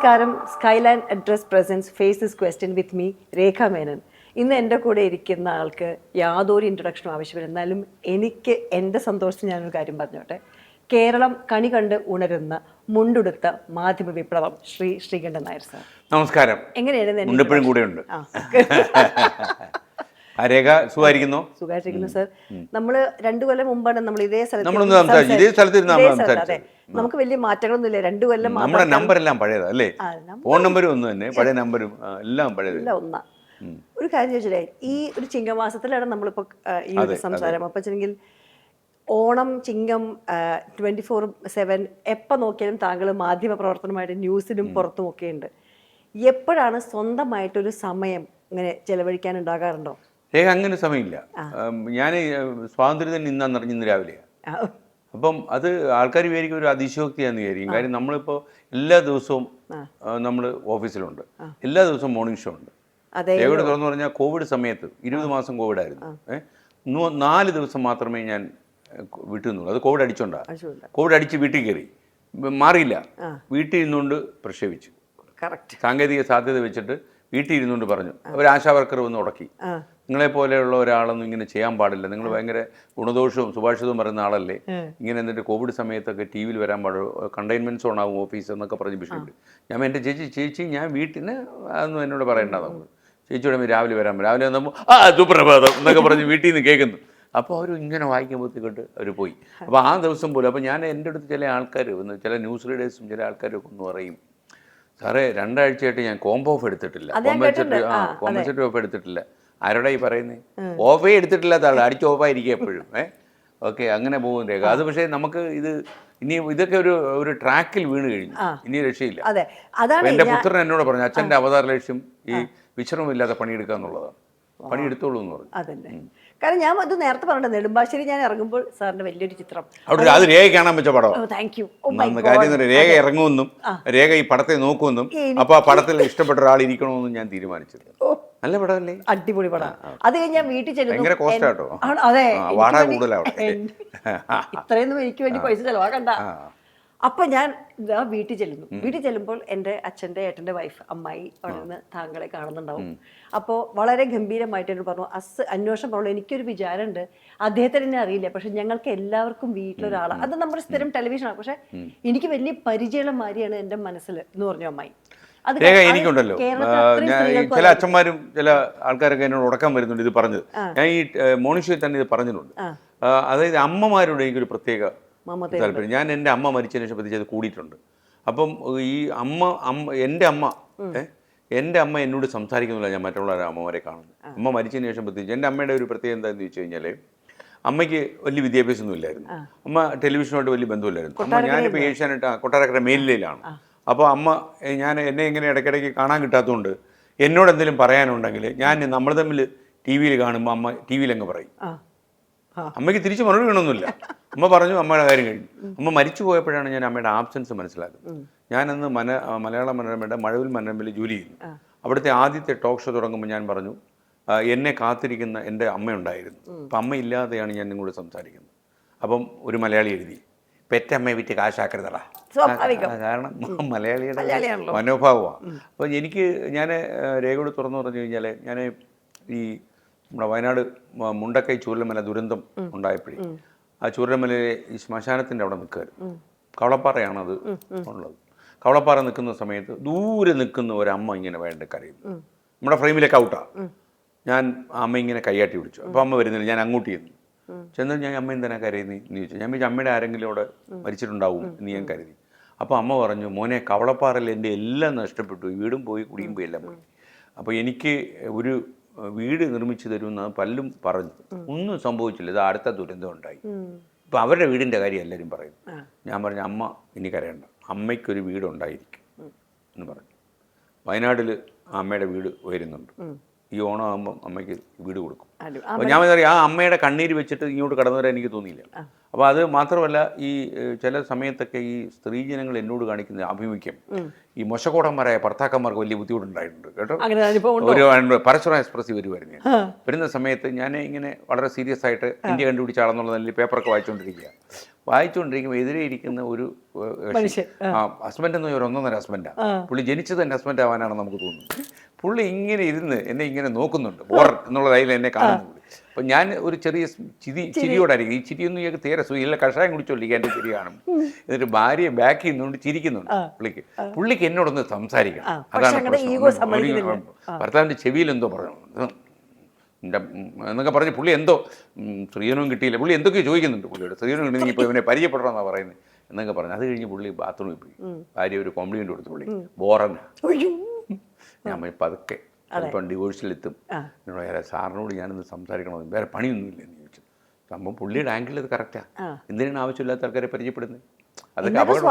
നമസ്കാരം. Skyland address presence face this question with me Rekha Menon. ഇന്ന് എൻ്റെ കൂടെ ഇരിക്കുന്ന ആൾക്ക് യാതൊരു ഇൻട്രൊഡക്ഷനും ആവശ്യമില്ല. എന്നാലും എനിക്ക് എൻ്റെ സന്തോഷത്തിന് ഞാനൊരു കാര്യം പറഞ്ഞോട്ടെ. കേരളം കണി കണ്ട് ഉണരുന്ന മുണ്ടുടുത്ത മാധ്യമ വിപ്ലവം ശ്രീകണ്ഠൻ നായർ സാർ. നമസ്കാരം. എങ്ങനെയാണ് കൂടെയുണ്ട്. രേഖ സുഖമായിരിക്കുന്നു സർ. നമ്മള് 2 കൊല്ലം മുമ്പാണ് നമ്മൾ ഇതേ സ്ഥലത്ത് നമുക്ക് വലിയ മാറ്റങ്ങളൊന്നും ഇല്ല. 2 കൊല്ലം നമ്മുടെ നമ്പർ എല്ലാം പഴയതല്ലേ, ഫോൺ നമ്പരും ഒന്ന് തന്നെ, പഴയ നമ്പരും എല്ലാം പഴയത്. ഒന്നാ. ഒരു കാര്യം ചോദിച്ചില്ലേ, ഈ ഒരു ചിങ്ങമാസത്തിലാണ് നമ്മളിപ്പോ ഈ ഒരു സംസാരം. അപ്പൊ വെച്ചെങ്കിൽ ഓണം, ചിങ്ങം, 24/7 എപ്പോൾ നോക്കിയാലും താങ്കൾ മാധ്യമ പ്രവർത്തനമായിട്ട് ന്യൂസിലും പുറത്തും ഒക്കെ ഉണ്ട്. എപ്പോഴാണ് സ്വന്തമായിട്ടൊരു സമയം ഇങ്ങനെ ചെലവഴിക്കാൻ ഉണ്ടാകാറുണ്ടോ? രേഖ അങ്ങനെ സമയമില്ല. ഞാൻ സ്വാതന്ത്ര്യത്തിന് ഇന്ന് രാവിലെയാണ്. അപ്പം അത് ആൾക്കാർ വിചാരിക്കും ഒരു അതിശയോക്തിയാന്ന് വിചാരിക്കും. കാര്യം നമ്മളിപ്പോൾ എല്ലാ ദിവസവും നമ്മൾ ഓഫീസിലുണ്ട്, എല്ലാ ദിവസവും മോർണിംഗ് ഷോ ഉണ്ട്. രേഖയുടെ തുറന്നു പറഞ്ഞാൽ കോവിഡ് സമയത്ത് 20 മാസം കോവിഡായിരുന്നു. 4 ദിവസം മാത്രമേ ഞാൻ വീട്ടിൽ നിന്നുള്ളൂ. അത് കോവിഡ് അടിച്ചോണ്ടാ. കോവിഡ് അടിച്ച് വീട്ടിൽ കയറി, മാറിയില്ല. വീട്ടിൽ ഇരുന്നുകൊണ്ട് പ്രക്ഷേപിച്ചു. സാങ്കേതിക സാധ്യത വെച്ചിട്ട് വീട്ടിൽ ഇരുന്നുകൊണ്ട് പറഞ്ഞു. ഒരു ആശാ വർക്കർ വന്ന് ഉടക്കി, നിങ്ങളെപ്പോലെയുള്ള ഒരാളൊന്നും ഇങ്ങനെ ചെയ്യാൻ പാടില്ല, നിങ്ങൾ ഭയങ്കര ഗുണദോഷവും സുഭാഷിതവും പറയുന്ന ആളല്ലേ, ഇങ്ങനെ എന്നിട്ട് കോവിഡ് സമയത്തൊക്കെ ടി വിയിൽ വരാൻ പാടുള്ളൂ, കണ്ടെയ്ൻമെൻറ്റ് സോൺ ആവും ഓഫീസ് എന്നൊക്കെ പറഞ്ഞ് വിഷയമുണ്ട്. ഞാൻ എൻ്റെ ചേച്ചി ഞാൻ വീട്ടിന് അതൊന്നും എന്നോട് പറയേണ്ടതാണ്. ചേച്ചിയോടെ രാവിലെ വരാൻ പറ്റും. രാവിലെ വന്നപ്പോൾ സുപ്രഭാതം എന്നൊക്കെ പറഞ്ഞ് വീട്ടിൽ നിന്ന് കേൾക്കുന്നു. അപ്പോൾ അവർ ഇങ്ങനെ വായിക്കുമ്പോഴത്തേക്കിട്ട് അവർ പോയി. അപ്പോൾ ആ ദിവസം പോലും അപ്പോൾ ഞാൻ എൻ്റെ അടുത്ത് ചില ആൾക്കാർ വന്ന്, ചില ന്യൂസ് റീഡേഴ്സും ചില ആൾക്കാരൊക്കെ ഒന്ന് പറയും, സാറേ 2 ആഴ്ചയായിട്ട് ഞാൻ കോംബോ ഓഫ് എടുത്തിട്ടില്ല, കോമ്പൻസേറ്ററി ഓഫ് എടുത്തിട്ടില്ല. ആരോടാ ഈ പറയുന്നത്? ഓഫേ എടുത്തിട്ടില്ല, താഴെ അടിച്ച് ഓഫായിരിക്കും എപ്പോഴും. ഓക്കെ, അങ്ങനെ പോകും രേഖ. അത് പക്ഷേ നമുക്ക് ഇനി ഇതൊക്കെ ഒരു ട്രാക്കിൽ വീണ് കഴിഞ്ഞു, ഇനി രക്ഷയില്ല. എൻ്റെ പുത്രൻ എന്നോട് പറഞ്ഞു, അച്ഛൻ്റെ അവതാര ലക്ഷ്യം ഈ വിശ്രമമില്ലാതെ പണിയെടുക്കുക എന്നുള്ളതാണ്. പണിയെടുത്തോളൂ എന്ന് പറഞ്ഞു. അതന്നെ. കാരണം ഞാൻ അത് നേരത്തെ പറഞ്ഞത്, നെടുമ്പാശ്ശേരി ഞാൻ ഇറങ്ങുമ്പോൾ സാറിന്റെ വലിയൊരു ചിത്രം അവിടെ അത് രേഖ കാണാൻ വെച്ച പടം. Thank you. കാര്യം രേഖ ഇറങ്ങുമെന്നും രേഖ ഈ പടത്തെ നോക്കുമെന്നും അപ്പോൾ ആ പടത്തിൽ ഇഷ്ടപ്പെട്ട ഒരാൾ ഇരിക്കണമെന്നും ഞാൻ തീരുമാനിച്ചത്. നല്ല പടമല്ലേ? അടിപൊളി പടം. അത് കഴിഞ്ഞ് ഞാൻ വീട്ടിൽ ചെല്ലുന്നു. അതെ, വാടക കൂടുതലാണ്. ഇത്രയൊന്നും എനിക്ക് വേണ്ടി പൈസ ചെലവാക്കണ്ട. അപ്പൊ ഞാൻ വീട്ടിൽ ചെല്ലുന്നു. വീട്ടിൽ ചെല്ലുമ്പോൾ എൻ്റെ അച്ഛൻ്റെ ഏട്ടൻ്റെ വൈഫ് അമ്മായി അവിടെ നിന്ന് താങ്കളെ കാണുന്നുണ്ടാവും. അപ്പോൾ വളരെ ഗംഭീരമായിട്ട് എന്നോട് പറഞ്ഞു, അന്വേഷണം പറഞ്ഞു, എനിക്കൊരു വിചാരമുണ്ട്, അദ്ദേഹത്തിന് എന്നെ അറിയില്ല, പക്ഷെ ഞങ്ങൾക്ക് എല്ലാവർക്കും വീട്ടിലൊരാളാണ്, അത് നമ്മുടെ സ്ഥിരം ടെലിവിഷനാണ്, പക്ഷെ എനിക്ക് വലിയ പരിചയമുള്ള മാതിരിയാണ് എൻ്റെ മനസ്സിൽ എന്ന് പറഞ്ഞു അമ്മായി. എനിക്കുണ്ടല്ലോ, ചില അച്ഛന്മാരും ചില ആൾക്കാരൊക്കെ എന്നോട് ഉടക്കാൻ വരുന്നുണ്ട് ഇത് പറഞ്ഞത്. ഞാൻ ഈ മോർണിംഗ് ഷോയിൽ തന്നെ ഇത് പറഞ്ഞിട്ടുണ്ട്. അതായത് അമ്മമാരോട് എനിക്കൊരു പ്രത്യേക താല്പര്യം. ഞാൻ എൻ്റെ അമ്മ മരിച്ചതിന് ശേഷം പ്രത്യേകിച്ച് അത് കൂടിയിട്ടുണ്ട്. അപ്പം ഈ എൻ്റെ അമ്മ എന്നോട് സംസാരിക്കുന്നില്ല, ഞാൻ മറ്റുള്ള അമ്മമാരെ കാണുന്നു. അമ്മ മരിച്ചതിന് ശേഷം പ്രത്യേകിച്ച് എൻ്റെ അമ്മയുടെ ഒരു പ്രത്യേകത എന്താണെന്ന് ചോദിച്ചു കഴിഞ്ഞാൽ, അമ്മയ്ക്ക് വലിയ വിദ്യാഭ്യാസമൊന്നും ഇല്ലായിരുന്നു. അമ്മ ടെലിവിഷനുമായിട്ട് വലിയ ബന്ധമില്ലായിരുന്നു. അമ്മ ഞാനിപ്പോൾ ഏഷ്യാനെറ്റ് കൊട്ടാരക്കര മേലിലയിലാണ്. അപ്പോൾ എന്നെ ഇങ്ങനെ ഇടയ്ക്കിടയ്ക്ക് കാണാൻ കിട്ടാത്തതുകൊണ്ട് എന്നോട് എന്തെങ്കിലും പറയാനുണ്ടെങ്കിൽ നമ്മൾ തമ്മിൽ ടി വിയിൽ കാണുമ്പോൾ അമ്മ ടി വിയിൽ അങ്ങ് പറയും. അമ്മയ്ക്ക് തിരിച്ച് മറുപടി വേണമെന്നില്ല. അമ്മ പറഞ്ഞു, അമ്മയുടെ കാര്യം കഴിഞ്ഞു. അമ്മ മരിച്ചു പോയപ്പോഴാണ് ഞാൻ അമ്മയുടെ ആബ്സെൻസ് മനസ്സിലാക്കുന്നത്. ഞാനന്ന് മലയാള മനോരമയുടെ മഴവിൽ മനോരമയിൽ ജോലി ചെയ്യുന്നു. അവിടുത്തെ ആദ്യത്തെ ടോക്ക് ഷോ തുടങ്ങുമ്പോൾ ഞാൻ പറഞ്ഞു, എന്നെ കാത്തിരിക്കുന്ന എൻ്റെ അമ്മയുണ്ടായിരുന്നു. അപ്പം അമ്മ ഇല്ലാതെയാണ് ഞാൻ നിങ്ങളോട് സംസാരിക്കുന്നത്. അപ്പം ഒരു മലയാളി എഴുതി, പെറ്റമ്മയെ വിറ്റ് കാശാക്കരുതടാ. കാരണം മലയാളിയുടെ മനോഭാവമാണ്. അപ്പോൾ ഞാൻ രേഖയോട് തുറന്നു പറഞ്ഞു കഴിഞ്ഞാൽ, ഞാൻ ഈ നമ്മുടെ വയനാട് മുണ്ടക്കൈ ചൂരൽമല ദുരന്തം ഉണ്ടായപ്പോഴേ ആ ചൂരൽമലയിലെ ഈ ശ്മശാനത്തിൻ്റെ അവിടെ നിൽക്കുമായിരുന്നു. കവളപ്പാറയാണത് ഉള്ളത്. കവളപ്പാറ നിൽക്കുന്ന സമയത്ത് ദൂരെ നിൽക്കുന്ന ഒരമ്മ ഇങ്ങനെ വേണ്ട കരയുന്നു. നമ്മുടെ ഫ്രെയിമിലേക്ക് ഔട്ടാണ്. ഞാൻ അമ്മ ഇങ്ങനെ കൈയാട്ടി പിടിച്ചു. അപ്പോൾ അമ്മ വരുന്നില്ല. ഞാൻ അങ്ങോട്ട് ചെന്ന് ഞാൻ അമ്മ എന്തിനാ കരയുന്നത് എന്ന് ചോദിച്ചു. ഞാൻ വിചാരിച്ചു അമ്മയുടെ ആരെങ്കിലും അവിടെ മരിച്ചിട്ടുണ്ടാവും എന്ന് ഞാൻ കരുതി. അപ്പോൾ അമ്മ പറഞ്ഞു, മോനെ, കവളപ്പാറയിൽ എൻ്റെ എല്ലാം നഷ്ടപ്പെട്ടു, വീടും പോയി കുടിയും പോയി എല്ലാം പോയി. അപ്പോൾ എനിക്ക് ഒരു വീട് നിർമ്മിച്ചു തരുമെന്ന് പലരും പറഞ്ഞു. ഒന്നും സംഭവിച്ചില്ല, ഇത് അടുത്ത ദുരന്തം ഉണ്ടായി. ഇപ്പം അവരുടെ വീടിൻ്റെ കാര്യം എല്ലാവരും പറയും. ഞാൻ പറഞ്ഞു, അമ്മ ഇനി കരയണ്ട, അമ്മയ്ക്കൊരു വീടുണ്ടായിരിക്കും എന്ന് പറഞ്ഞു. വയനാട്ടിൽ അമ്മയുടെ വീട് ഉയരുന്നുണ്ട്. ഈ ഓണം ആകുമ്പം അമ്മയ്ക്ക് വീട് കൊടുക്കും. അപ്പോൾ ഞാൻ പറയാം, ആ അമ്മയുടെ കണ്ണീര് വെച്ചിട്ട് ഇങ്ങോട്ട് കടന്നു വരാൻ എനിക്ക് തോന്നിയില്ല. അപ്പോൾ അത് മാത്രമല്ല ഈ ചില സമയത്തൊക്കെ ഈ സ്ത്രീജനങ്ങൾ എന്നോട് കാണിക്കുന്ന ആഭിമുഖ്യം ഈ മൊശക്കോടന്മാരായ ഭർത്താക്കന്മാർക്ക് വലിയ ബുദ്ധിമുട്ടുണ്ടായിട്ടുണ്ട് കേട്ടോ. ഒരു പരസ്പരം എക്സ്പ്രസ് വരുമായിരുന്നു ഞാൻ. വരുന്ന സമയത്ത് ഞാൻ ഇങ്ങനെ വളരെ സീരിയസ് ആയിട്ട് ഇന്ത്യ കണ്ടുപിടിച്ച ആളെന്നുള്ള നല്ല പേപ്പറൊക്കെ വായിച്ചുകൊണ്ടിരിക്കുമ്പോൾ എതിരെ ഇരിക്കുന്ന ഒരു ഹസ്ബൻഡ് എന്ന് ഒരു 1.5 ഹസ്ബൻഡാണ്. പുള്ളി ജനിച്ചത് തന്നെ ഹസ്ബൻഡ് ആവാനാണെന്ന് നമുക്ക് തോന്നുന്നു. പുള്ളി ഇങ്ങനെ ഇരുന്ന് എന്നെ ഇങ്ങനെ നോക്കുന്നുണ്ട്, ബോർ എന്നുള്ളതായി എന്നെ കാണുന്നുണ്ട്. അപ്പം ഞാൻ ഒരു ചെറിയ ചിരിയോടായിരിക്കും. ഈ ചിരിയൊന്നും ഇയാൾക്ക് തീരെ സുഖമില്ല, കഷായം കുടിച്ചോണ്ടിരിക്കുക എൻ്റെ ചിരി കാണും. എന്നിട്ട് ഭാര്യയെ ബാക്ക് ചെയ്യുന്നുണ്ട്, ചിരിക്കുന്നുണ്ട്. പുള്ളിക്ക് എന്നോടൊന്ന് സംസാരിക്കണം, അതാണ് പ്രശ്നം. ഭർത്താവിൻ്റെ ചെവിയിൽ എന്തോ പറഞ്ഞു എന്നൊക്കെ പറഞ്ഞ് പുള്ളി എന്തോ സ്ത്രീധനവും കിട്ടിയില്ല, പുള്ളി എന്തൊക്കെയോ ചോദിക്കുന്നുണ്ട്. പുള്ളിയോട് സ്ത്രീധനം കിട്ടി ഇപ്പോൾ ഇവനെ പരിചയപ്പെടണമെന്നാണ് പറയുന്നത് എന്നൊക്കെ പറഞ്ഞു. അത് കഴിഞ്ഞ് പുള്ളി ബാത്റൂമിൽ പോയി. ഭാര്യ ഒരു കോംപ്ലിമെൻ്റ് കൊടുത്തു. പുള്ളി ബോറന്ന. ഞാൻ പതുക്കെ ചിലപ്പം ഡിവോഴ്സിലെത്തും. എന്നോട് സാറിനോട് ഞാനൊന്ന് സംസാരിക്കണമെന്ന്, വേറെ പണിയൊന്നുമില്ല എന്ന് ചോദിച്ചു. സംഭവം പുള്ളിയുടെ ആംഗിൾ അത് കറക്റ്റാണ്. എന്തിനാണ് ആവശ്യമില്ലാത്ത ആൾക്കാരെ പരിചയപ്പെടുന്നത്? അതൊക്കെ അപകടം.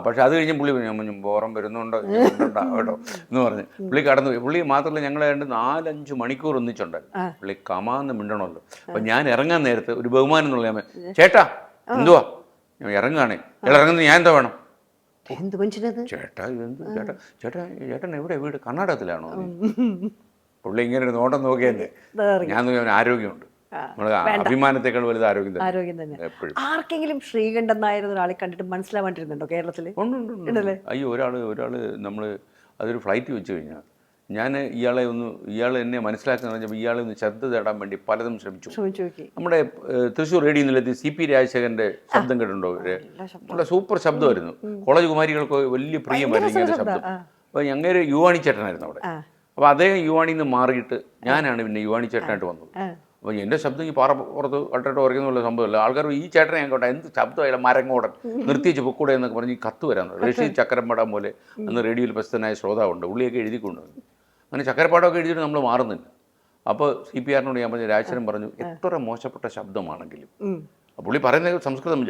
പക്ഷെ അത് കഴിഞ്ഞ് പുള്ളി ബോറം വരുന്നുണ്ടോ കേട്ടോ എന്ന് പറഞ്ഞ് പുള്ളി കടന്നു പോയി. പുള്ളി മാത്രമല്ല, ഞങ്ങളെ 4-5 മണിക്കൂർ ഒന്നിച്ചുണ്ടായിരുന്നു. പുള്ളി കമാന്ന് മിണ്ടണമല്ലോ. അപ്പം ഞാൻ ഇറങ്ങാൻ നേരത്ത് ഒരു ബഹുമാനം എന്നുള്ള ഞാൻ, ചേട്ടാ എന്തുവാ ഞാൻ ഇറങ്ങുകയാണേ, ഇറങ്ങുന്നത് ഞാൻ എന്താ വേണം? ചേട്ടാ ഇതെന്ത് ചേട്ടാ ചേട്ടാ ചേട്ടൻ എവിടെ വീട്? കർണാടകത്തിലാണോ? പുള്ളി ഇങ്ങനെ ഒരു നോട്ടം നോക്കിയല്ലേ. ഞാൻ ആരോഗ്യമുണ്ട്, അഭിമാനത്തെക്കാൾ വലുത് ആരോഗ്യം തന്നെ. ആർക്കെങ്കിലും ശ്രീകണ്ഠൻ നായർ ഒരാളെ കണ്ടിട്ട് മനസ്സിലാവാണ്ടിരുന്നുണ്ടോ കേരളത്തിൽ? അയ്യോ, ഒരാള് നമ്മൾ അതൊരു ഫ്ലൈറ്റ് വെച്ച് കഴിഞ്ഞാൽ ഞാൻ ഇയാൾ എന്നെ മനസ്സിലാക്കുന്ന പറഞ്ഞപ്പോൾ ഇയാളെ ഒന്ന് ശ്രദ്ധ തേടാൻ വേണ്ടി പലതും ശ്രമിച്ചു. നമ്മുടെ തൃശ്ശൂർ റേഡിയോ നിലയത്തിൽ CP രാജശേഖരൻ്റെ ശബ്ദം കേട്ടിട്ടുണ്ടോ? നല്ല സൂപ്പർ ശബ്ദമായിരുന്നു. കോളേജ് കുമാരികൾക്ക് വലിയ പ്രിയമായിരുന്നു ഇങ്ങനെ ശബ്ദം. അപ്പോൾ ഞങ്ങൾ യുവാണി ചേട്ടനായിരുന്നു അവിടെ. അപ്പോൾ അതേ യുവാണിയിൽ നിന്ന് മാറിയിട്ട് ഞാനാണ് പിന്നെ യുവാണി ചേട്ടനായിട്ട് വന്നത്. അപ്പോൾ എൻ്റെ ശബ്ദം ഈ പാറപ്പുറത്ത് വളരെ ഉറങ്ങുന്നുള്ള സംഭവമല്ല. ആൾക്കാർ ഈ ചേട്ടനെ ഞാൻ കേട്ടോ എന്ത് ശബ്ദമായാലും മരങ്ങോടൻ നിർത്തിച്ച് പൊക്കൂടെ എന്നൊക്കെ പറഞ്ഞ് ഈ കത്ത് വരാൻ റഷീദ് ചക്കരപ്പാടം പോലെ അന്ന് റേഡിയോയിൽ പ്രസിദ്ധനായ ശ്രോതാവുണ്ട്, പുള്ളിയൊക്കെ എഴുതിക്കൊണ്ടുവന്നു. അങ്ങനെ ചക്കരപ്പാടമൊക്കെ എഴുതിയിട്ട് നമ്മൾ മാറുന്നില്ല. അപ്പോൾ CPRനോട് ഞാൻ പറഞ്ഞു, രാജശേഖരൻ പറഞ്ഞു, എത്ര മോശപ്പെട്ട ശബ്ദമാണെങ്കിലും പുള്ളി പറയുന്നത് സംസ്കൃതം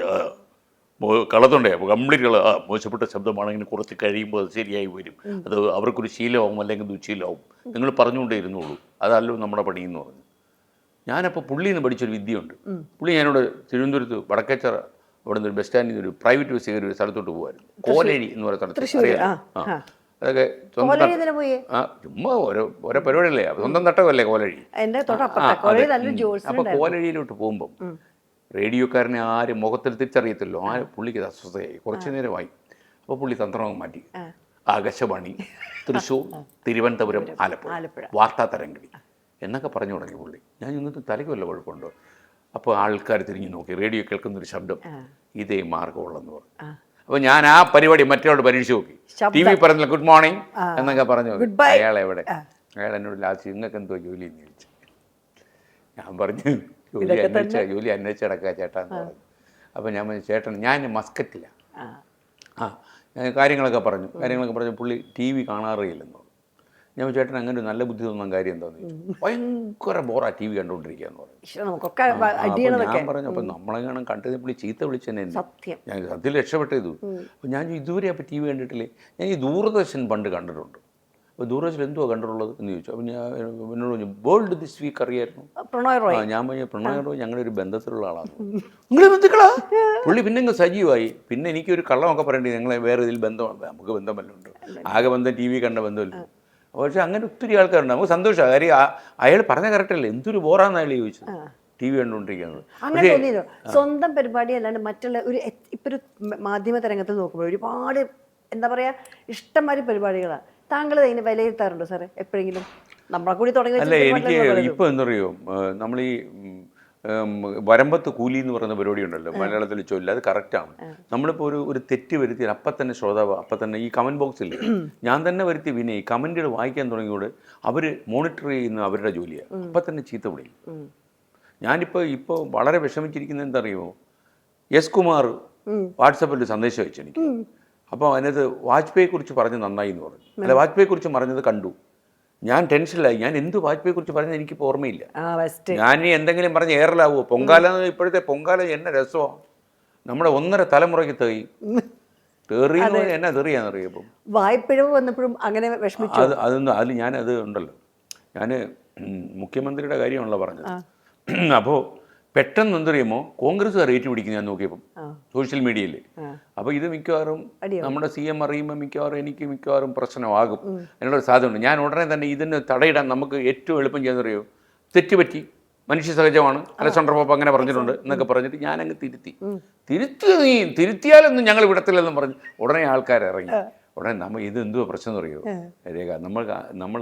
കളത്തുണ്ടേ, അപ്പോൾ കംപ്ലീറ്റ് മോശപ്പെട്ട ശബ്ദമാണെങ്കിൽ കുറച്ച് കഴിയുമ്പോൾ അത് ശരിയായി വരും, അത് അവർക്കൊരു ശീലമാവും അല്ലെങ്കിൽ ദുശീലമാവും, നിങ്ങൾ പറഞ്ഞുകൊണ്ടേ ഇരുന്നുള്ളൂ, അതല്ലോ നമ്മുടെ പണിയെന്ന് പറഞ്ഞു. ഞാനപ്പോൾ പുള്ളിയിൽ നിന്ന് പഠിച്ചൊരു വിദ്യയുണ്ട്. പുള്ളി ഞാനോട് തിരുവനന്തപുരത്ത് വടക്കേച്ചറ അവിടെ നിന്ന് ഒരു ബസ് സ്റ്റാൻഡിൽ നിന്ന് ഒരു പ്രൈവറ്റ് ബസ് കയറി ഒരു സ്ഥലത്തോട്ട് പോകുമായിരുന്നു, കോലേരി എന്ന് പറയുന്ന സ്ഥലത്ത്. അറിയാം, അതൊക്കെ ചുമ്മാ ഓരോ പരിപാടിയല്ലേ, സ്വന്തം തട്ടമല്ലേ കോലഴി. അപ്പോൾ കോലഴിയിലോട്ട് പോകുമ്പം റേഡിയോക്കാരനെ ആരും മുഖത്തിൽ തിരിച്ചറിയത്തില്ലോ. പുള്ളിക്ക് ഇത് അസ്വസ്ഥയായി, കുറച്ചു നേരമായി. അപ്പോൾ പുള്ളി തന്ത്രം മാറ്റി, ആകാശവാണി തൃശ്ശൂർ, തിരുവനന്തപുരം, ആലപ്പുഴ വാർത്താ തരംഗിണി എന്നൊക്കെ പറഞ്ഞു തുടങ്ങി പുള്ളി. ഞാൻ ഇന്നത്തെ തലയ്ക്ക് വല്ല കുഴപ്പമുണ്ടോ? അപ്പോൾ ആൾക്കാർ തിരിഞ്ഞു നോക്കി, റേഡിയോ കേൾക്കുന്നൊരു ശബ്ദം, ഇതേ മാർഗമുള്ളെന്ന് പറഞ്ഞു. അപ്പോൾ ഞാൻ ആ പരിപാടി മറ്റൊരാളോട് പരീക്ഷിച്ച് നോക്കി. TV പറഞ്ഞില്ല ഗുഡ് മോർണിംഗ് എന്നൊക്കെ പറഞ്ഞു. അയാൾ എവിടെ? അയാൾ എന്നോട് ലാസ്റ്റ് നിങ്ങൾക്ക് എന്തോ ജോലി എന്ന് ചോദിച്ചു. ഞാൻ പറഞ്ഞു ജോലി അന്വേഷിച്ചടക്കുക ചേട്ടാ എന്ന് പറഞ്ഞു. അപ്പോൾ ഞാൻ പറഞ്ഞു, ചേട്ടൻ ഞാൻ മസ്കറ്റിലാണ്. ഞാൻ കാര്യങ്ങളൊക്കെ പറഞ്ഞു. പുള്ളി TV കാണാറില്ലെന്ന് പറഞ്ഞു. ഞാൻ ചേട്ടൻ അങ്ങനെ ഒരു നല്ല ബുദ്ധി തോന്നാൻ കാര്യം എന്താണെന്ന് ചോദിച്ചു. ഭയങ്കര ബോറാ TV കണ്ടുകൊണ്ടിരിക്കുകയെന്ന് പറഞ്ഞു. ഞാൻ പറഞ്ഞു, അപ്പം നമ്മളെങ്ങനെ കണ്ടത് പുള്ളി ചീത്ത വിളിച്ചെന്നെ. ഞാൻ സത്യത്തിൽ രക്ഷപ്പെട്ടു. അപ്പോൾ ഞാൻ ഇതുവരെ അപ്പോൾ TV കണ്ടിട്ടില്ലേ? ഞാൻ ഈ ദൂരദർശൻ പണ്ട് കണ്ടിട്ടുണ്ട്. അപ്പോൾ ദൂരദർശൻ എന്തുവാ കണ്ടിട്ടുള്ളത് എന്ന് ചോദിച്ചു. അപ്പോൾ ഞാൻ എന്നോട് പറഞ്ഞു വേൾഡ് ദിസ് വീക്ക് അറിയായിരുന്നു. ഞാൻ പറഞ്ഞു പ്രണോയ് റോയ് ഞങ്ങളുടെ ഒരു ബന്ധത്തിലുള്ള ആളാണ്. നിങ്ങളെ ബന്ധുക്കളാ? പുള്ളി പിന്നെ ഇങ്ങ് സജീവമായി. പിന്നെ എനിക്കൊരു കള്ളമൊക്കെ പറയേണ്ടി, ഞങ്ങളെ വേറെ ഇതിൽ ബന്ധമാണ്, നമുക്ക് ബന്ധമല്ലോ ഉണ്ട്, ആകെ ബന്ധം TV കണ്ട ബന്ധമല്ലോ. പക്ഷെ അങ്ങനെ ഒത്തിരി ആൾക്കാരുണ്ട്. നമുക്ക് സന്തോഷമാണ്. കാര്യം അയാൾ പറഞ്ഞ കറക്റ്റല്ലേ, എന്തൊരു ബോറാന്ന് അയാൾ ചോദിച്ചത് TV കണ്ടുകൊണ്ടിരിക്കുന്നത്. അങ്ങനെ തോന്നിയോ? സ്വന്തം പരിപാടി അല്ലാണ്ട് മറ്റുള്ള ഒരു ഇപ്പൊ ഒരു മാധ്യമ തരംഗത്തിൽ നോക്കുമ്പോൾ ഒരുപാട് എന്താ പറയാ ഇഷ്ടംമാതിരി പരിപാടികളാണ്. താങ്കൾ ഇതിനെ വിലയിരുത്താറുണ്ടോ സാറേ എപ്പോഴെങ്കിലും? നമ്മളെ കൂടി തുടങ്ങി. അല്ല, എനിക്ക് ഇപ്പൊ എന്തറിയോ, നമ്മൾ ഈ വരമ്പത്ത് കൂലി എന്ന് പറയുന്ന പരിപാടി ഉണ്ടല്ലോ, മലയാളത്തിൽ ചൊല്ല, അത് കറക്റ്റാണ്. നമ്മളിപ്പോൾ ഒരു തെറ്റ് വരുത്തി അപ്പം തന്നെ ശ്രോതാവ് അപ്പം തന്നെ ഈ കമൻറ്റ് ബോക്സിൽ ഞാൻ തന്നെ വരുത്തി വിനയ് കമൻറ്റുകൾ വായിക്കാൻ തുടങ്ങിയോട് അവർ മോണിറ്റർ ചെയ്യുന്ന അവരുടെ ജോലിയാണ്. അപ്പം തന്നെ ചീത്ത വിളിക്കും. ഞാനിപ്പോൾ വളരെ വിഷമിച്ചിരിക്കുന്നത് എന്തറിയുമോ, S കുമാർ വാട്സപ്പിൽ സന്ദേശം അയച്ചു എനിക്ക്. അപ്പോൾ അതിനകത്ത് വാജ്പേയിയെ കുറിച്ച് പറഞ്ഞ് നന്നായി എന്ന് പറഞ്ഞു. അല്ല, വാജ്പേയിയെ കുറിച്ച് പറഞ്ഞത് കണ്ടു. ഞാൻ ടെൻഷനിലായി. ഞാൻ എന്ത് വാജ്പേയിയെ കുറിച്ച് പറഞ്ഞത് എനിക്കിപ്പോൾ ഓർമ്മയില്ല. ഞാൻ ഇനി എന്തെങ്കിലും പറഞ്ഞ് ഏറലാവുമോ? പൊങ്കാല, ഇപ്പോഴത്തെ പൊങ്കാല എന്നെ രസമാണ്. നമ്മുടെ 1.5 തലമുറയ്ക്ക് തെറിയെന്ന് പറഞ്ഞാൽ എന്നാ തെറിയാന്നറിയപ്പം വായ്പിഴവ് വന്നപ്പോഴും അങ്ങനെ വിഷമിച്ചു. അതിൽ ഞാനത് ഉണ്ടല്ലോ, ഞാൻ മുഖ്യമന്ത്രിയുടെ കാര്യമാണല്ലോ പറഞ്ഞത്. അപ്പോൾ പെട്ടെന്ന് എന്തറിയുമോ കോൺഗ്രസ്സുകാർ ഏറ്റുപിടിക്കുന്ന ഞാൻ നോക്കിയപ്പം സോഷ്യൽ മീഡിയയിൽ. അപ്പോൾ ഇത് മിക്കവാറും നമ്മുടെ CM അറിയുമ്പോൾ മിക്കവാറും പ്രശ്നമാകും എന്നുള്ളൊരു സാധ്യതയുണ്ട്. ഞാൻ ഉടനെ തന്നെ ഇതിന് തടയിടാൻ നമുക്ക് ഏറ്റവും എളുപ്പം ചെയ്യുന്നറിയോ, തെറ്റുപറ്റി, മനുഷ്യ സഹജമാണ്, അലക്സാണ്ടർ പോപ്പ് അങ്ങനെ പറഞ്ഞിട്ടുണ്ട് എന്നൊക്കെ പറഞ്ഞിട്ട് ഞാനങ്ങ് തിരുത്തിയാലൊന്നും ഞങ്ങൾ വിടത്തില്ലെന്നും പറഞ്ഞ് ഉടനെ ആൾക്കാർ ഇറങ്ങി. ഉടനെ നമ്മൾ ഇത് എന്തുവാ പ്രശ്നം എന്ന് അറിയോ രേഖ, നമ്മൾ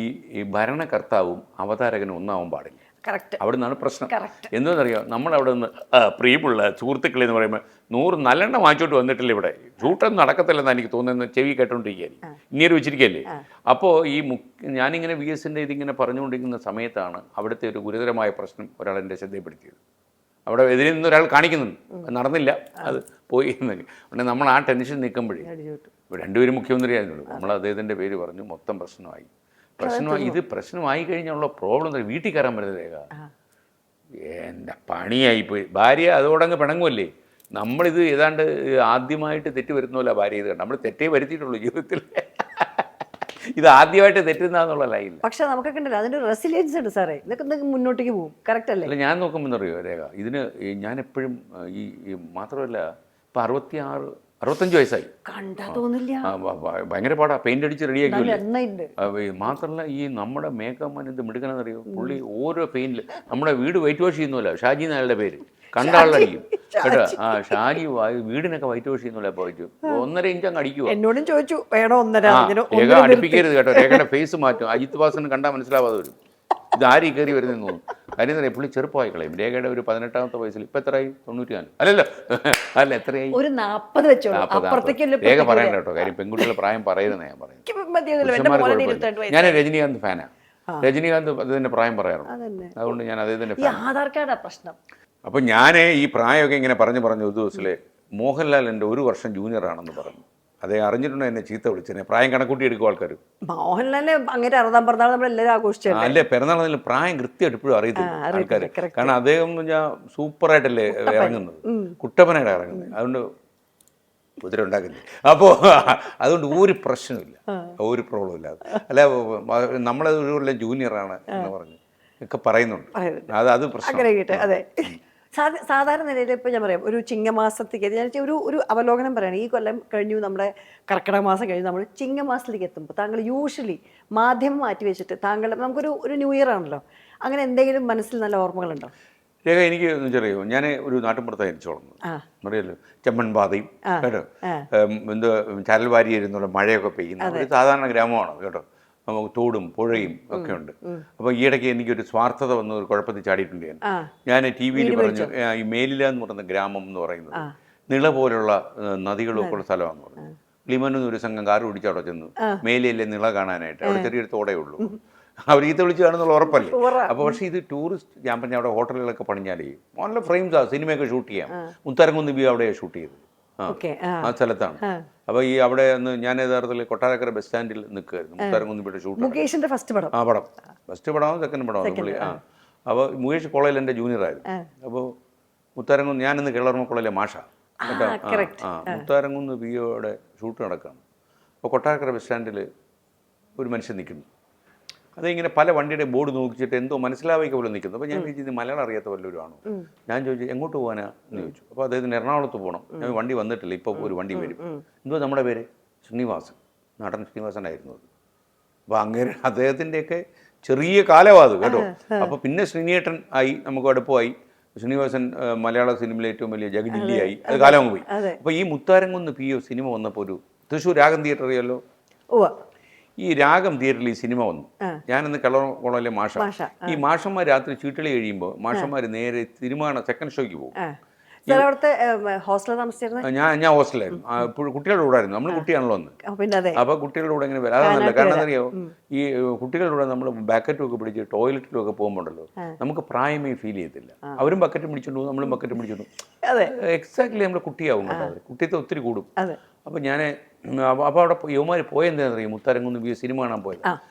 ഈ ഭരണകർത്താവും അവതാരകനും ഒന്നാവാൻ പാടില്ല. അവിടെ നിന്നാണ് പ്രശ്നം. എന്താണെന്നറിയോ, നമ്മളവിടെ നിന്ന് പ്രിയമുള്ള സുഹൃത്തുക്കളെ എന്ന് പറയുമ്പോൾ 100 നല്ലെണ്ണം വാങ്ങിച്ചോട്ട് വന്നിട്ടില്ല ഇവിടെ, ഷൂട്ടൊന്നും നടക്കത്തില്ലെന്നാണ് എനിക്ക് തോന്നുന്നത്. ചെവി കേട്ടോണ്ടിരിക്കുകയാണ്, ഇങ്ങനെ വെച്ചിരിക്കുകയല്ലേ. അപ്പോൾ ഞാനിങ്ങനെ VSൻ്റെ ഇതിങ്ങനെ പറഞ്ഞുകൊണ്ടിരിക്കുന്ന സമയത്താണ് അവിടുത്തെ ഒരു ഗുരുതരമായ പ്രശ്നം ഒരാളെൻ്റെ ശ്രദ്ധയിൽപ്പെടുത്തിയത്. അവിടെ എതിരെ നിന്ന് ഒരാൾ കാണിക്കുന്നുണ്ട്, അത് നടന്നില്ല, അത് പോയി എന്നൊക്കെ. ഉടനെ നമ്മൾ ആ ടെൻഷൻ നിൽക്കുമ്പോഴേ രണ്ടുപേരും മുഖ്യമന്ത്രിയായിരുന്നുള്ളൂ, നമ്മൾ അദ്ദേഹത്തിൻ്റെ പേര് പറഞ്ഞു, മൊത്തം പ്രശ്നമായി. ഇത് പ്രശ്നമായി കഴിഞ്ഞുള്ള പ്രോബ്ലം എന്താ, വീട്ടിൽ കയറാൻ പറ്റുന്ന രേഖ. എൻ്റെ പണിയായിപ്പോയി. ഭാര്യ അതോടങ്ങ് പിണങ്ങുമല്ലേ. നമ്മളിത് ഏതാണ്ട് ആദ്യമായിട്ട് തെറ്റ് വരുന്നല്ല ഭാര്യ. ഇത് നമ്മൾ തെറ്റേ വരുത്തിയിട്ടുള്ളൂ ജീവിതത്തിൽ. ഇത് ആദ്യമായിട്ട് തെറ്റുന്നതെന്നുള്ള ലൈനില്ല. പക്ഷെ നമുക്കൊക്കെ ഉണ്ടല്ലോ അതിൻ്റെ റെസിലിയൻസ് ഉണ്ട് സാറേ, ഇതൊക്കെ മുന്നോട്ടേക്ക് പോകും. കറക്റ്റ് അല്ലേ? അല്ല, ഞാൻ നോക്കുമ്പോൾ അറിയോ രേഖ, ഇതിന് ഞാൻ എപ്പോഴും മാത്രമല്ല ഇപ്പം 65 വയസ്സായി, കണ്ടാ തോന്നില്ല. ഭയങ്കര പാടാ, പെയിന്റ് അടിച്ച് റെഡിയാക്കി. മാത്രമല്ല ഈ നമ്മുടെ മേക്കപ്പ് ഇത് മിടുക്കനെന്നറിയോ, പുള്ളി ഓരോ പെയിന്റിൽ നമ്മുടെ വീട് വൈറ്റ് വാഷ് ചെയ്യുന്നില്ല. ഷാജി എന്നയാളുടെ പേര് കണ്ടാളടിക്കും കേട്ടോ. ഷാജി വീടിനൊക്കെ വൈറ്റ് വാഷ് ചെയ്യുന്നില്ല. പോയിട്ട് 1.5 ഇഞ്ച് അങ്ങ് അടിക്കുക. എന്നോടും ചോദിച്ചു വേണോ 1.5. രേഖ അടുപ്പിക്കരുത് കേട്ടോ, രേഖയുടെ ഫേസ് മാറ്റും. അജിത് വാസന് കണ്ടാൽ മനസ്സിലാവാതെ വരും ഇത് ആരീ കയറി വരുന്നതെന്ന് തോന്നും. കാര്യം എന്താ, പുള്ളി ചെറുപ്പമായി കളയും. രേഖയുടെ ഒരു 18ാമത്തെ വയസ്സിൽ ഇപ്പം എത്രയായി, 94 അല്ലല്ലോ, അല്ല എത്രയായി, ഒരു 40 വെച്ചോ. രേഖ പറയണ്ട കേട്ടോ, കാര്യം പെൺകുട്ടികളുടെ പ്രായം പറയുന്നത് ഞാൻ പറയുന്നത്. ഞാൻ രജനീകാന്ത് ഫാനാണ്. രജനീകാന്ത് അതിന്റെ പ്രായം പറയാറുണ്ട്, അതുകൊണ്ട് ഞാൻ അദ്ദേഹത്തിന്റെ ആധാർ കാർഡാ പ്രശ്നം. അപ്പം ഞാൻ ഈ പ്രായമൊക്കെ ഇങ്ങനെ പറഞ്ഞു ഒരു ദിവസത്തില് മോഹൻലാൽ എൻ്റെ 1 വർഷം ജൂനിയറാണെന്ന് പറഞ്ഞു. അതേ അറിഞ്ഞിട്ടുണ്ടോ എന്നെ ചീത്ത വിളിച്ചെന്നെ, പ്രായം കണക്കൂട്ടി എടുക്കും ആൾക്കാർ. മോഹൻലാലിനെ അങ്ങനെ 60-ാം പിറന്നാൾ നമ്മളെല്ലാവരും ആഘോഷിച്ചു. അല്ലേ, പിറന്നാളെങ്കിലും പ്രായം കൃത്യമായിട്ട് ഇപ്പോഴും അറിയത്തില്ല ആൾക്കാർ. കാരണം അദ്ദേഹം ഞാൻ സൂപ്പറായിട്ടല്ലേ ഇറങ്ങുന്നത്, കുട്ടപ്പനായിട്ട് ഇറങ്ങുന്നത്. അതുകൊണ്ട് കുതിര ഉണ്ടാക്കുന്നത്. അപ്പോൾ അതുകൊണ്ട് ഒരു പ്രശ്നമില്ല, ഒരു പ്രോബ്ലം ഇല്ല. അല്ല, നമ്മളത് ഒരു കൊല്ലം ജൂനിയറാണ് എന്ന് പറഞ്ഞു ഒക്കെ പറയുന്നുണ്ട്. അത് പ്രശ്നം. അതെ, സാധാരണ നിലയിൽ ഇപ്പോൾ ഞാൻ പറയാം, ഒരു ചിങ്ങമാസത്തേക്ക് ഒരു അവലോകനം പറയുകയാണ്. ഈ കൊല്ലം കഴിഞ്ഞു, നമ്മുടെ കർക്കിടക മാസം കഴിഞ്ഞ് നമ്മൾ ചിങ്ങമാസത്തിലേക്ക് എത്തുമ്പോൾ താങ്കൾ യൂഷ്വലി മാധ്യമം മാറ്റി വെച്ചിട്ട് നമുക്കൊരു ന്യൂ ഇയർ ആണല്ലോ, അങ്ങനെ എന്തെങ്കിലും മനസ്സിൽ നല്ല ഓർമ്മകളുണ്ടോ? രേഖ, എനിക്ക് ചെറിയോ, ഞാൻ ഒരു നാട്ടിൻപുറത്താണ് ജനിച്ചു വളർന്നത്, അറിയാലോ. ചെമ്മൺപാതയും കേട്ടോ, എന്തോ ചരൽവാരിയിരുന്നുള്ള മഴയൊക്കെ പെയ്യുന്ന ഒരു സാധാരണ ഗ്രാമമാണ് കേട്ടോ. നമുക്ക് തോടും പുഴയും ഒക്കെ ഉണ്ട്. അപ്പോൾ ഈയിടയ്ക്ക് എനിക്കൊരു സ്വാർത്ഥത വന്ന ഒരു കുഴപ്പത്തിൽ ചാടിയിട്ടുണ്ട്. ഞാൻ TV-യിൽ പറഞ്ഞു, ഈ മേലില എന്ന് പറയുന്ന ഗ്രാമം എന്ന് പറയുന്നത് നിള പോലുള്ള നദികളും ഒക്കെ ഉള്ള സ്ഥലമാണെന്ന് പറഞ്ഞു. ലിമനിൽ ഒരു സംഘം കാറ് പിടിച്ച് അവിടെ ചെന്നു, മേലിലെ നിള കാണാനായിട്ട്. അവിടെ ചെറിയൊരു തോടേ ഉള്ളൂ. അവർ ഈത്ത വിളിച്ച് കാണുന്നുള്ള ഉറപ്പല്ലേ. അപ്പോൾ പക്ഷേ ഇത് ടൂറിസ്റ്റ്, ഞാൻ പറഞ്ഞ അവിടെ ഹോട്ടലുകളൊക്കെ പണിഞ്ഞാലേ നല്ല ഫ്രെയിംസാണ്, സിനിമയൊക്കെ ഷൂട്ട് ചെയ്യാം. മുത്തരംകുന്ന് ബി അവിടെ ഷൂട്ട് ചെയ്തത്, ആ സ്ഥലത്താണ്. അപ്പോൾ ഈ അവിടെ ഒന്ന് ഞാൻ യഥാർത്ഥത്തിൽ കൊട്ടാരക്കര ബസ് സ്റ്റാൻഡിൽ നിൽക്കുമായിരുന്നു. മുത്തരംകുന്നിയുടെ ഷൂട്ട്, മുകേഷിന്റെ ഫസ്റ്റ് പടം, ഫസ്റ്റ് പടമാവും സെക്കൻഡ് പടമാവും പുള്ളി. അപ്പോൾ മുകേഷ് കോളേജിൽ എൻ്റെ ജൂനിയറായിരുന്നു. അപ്പോൾ മുത്തരംകുന്ന്, ഞാനിന്ന് കേരള കോളേജിലെ മാഷ കേട്ടോ. മുത്തരംകുന്ന് ബിയോയുടെ ഷൂട്ട് നടക്കുകയാണ്. അപ്പോൾ കൊട്ടാരക്കര ബസ് സ്റ്റാൻഡിൽ ഒരു മനുഷ്യൻ നിൽക്കുന്നു. അതിങ്ങനെ പല വണ്ടിയുടെ ബോർഡ് നോക്കിച്ചിട്ട് എന്തോ മനസ്സിലാവായിക്ക പോലെ നിൽക്കുന്നു. അപ്പോൾ ഞാൻ ചോദിച്ചത് മലയാളം അറിയാത്ത വല്ലവരും ആണോ? ഞാൻ ചോദിച്ചു എങ്ങോട്ട് പോകാനാ എന്ന് ചോദിച്ചു. അപ്പോൾ അദ്ദേഹത്തിന് എറണാകുളത്ത് പോകണം, ഞാൻ വണ്ടി വന്നിട്ടില്ല, ഇപ്പോൾ ഒരു വണ്ടി വരും. എന്തോ നമ്മുടെ പേര് ശ്രീനിവാസൻ, നടൻ ശ്രീനിവാസനായിരുന്നു അത്. അപ്പോൾ അങ്ങനെ അദ്ദേഹത്തിൻ്റെയൊക്കെ ചെറിയ കാലവാത് കേട്ടോ. അപ്പോൾ പിന്നെ ശ്രീനിയേട്ടൻ ആയി, നമുക്ക് അടുപ്പമായി. ശ്രീനിവാസൻ മലയാള സിനിമയിലെ ഏറ്റവും വലിയ ജഗജില്ലിയായി, അത് കാലം പോയി. അപ്പോൾ ഈ മുത്താരംകുന്ന് PO സിനിമ വന്നപ്പോൾ ഒരു തൃശ്ശൂർ രാഗം തിയേറ്റർ അറിയാലോ, ഈ രാഗം തിയേറ്ററിൽ ഈ സിനിമ വന്നു. ഞാനിന്ന് കോളേജിലെ മാഷ. ഈ മാഷന്മാർ രാത്രി ചീട്ടളി കഴിയുമ്പോൾ മാഷന്മാർ നേരെ തിരുമാണ സെക്കൻഡ് ഷോയ്ക്ക് പോകും. ഞാൻ ഹോസ്റ്റലായിരുന്നു, കുട്ടികളുടെ കൂടെ ആയിരുന്നു. നമ്മൾ കുട്ടിയാണല്ലോ ഒന്ന്. അപ്പോൾ കുട്ടികളുടെ കൂടെ ഇങ്ങനെ വരാതെന്നല്ല, കാരണം എന്തറിയോ, ഈ കുട്ടികളുടെ കൂടെ നമ്മൾ ബക്കറ്റും ഒക്കെ പിടിച്ച് ടോയ്ലറ്റിലും ഒക്കെ പോകുമ്പോണ്ടല്ലോ, നമുക്ക് പ്രായമേ ഫീൽ ചെയ്യത്തില്ല. അവരും ബക്കറ്റും പിടിച്ചോണ്ട് പോകും, നമ്മളും ബക്കറ്റും പിടിച്ചോണ്ട് പോകും. എക്സാക്ട്ലി നമ്മൾ കുട്ടിയാവും കേട്ടോ, കുട്ടിയത്തെ ഒത്തിരി കൂടും. അപ്പോൾ അപ്പോൾ അവിടെ യുവമാർ പോയെന്താണെന്ന് അറിയാം, മുത്തരംകുന്ന് ബി സിനിമ കാണാൻ പോയത്.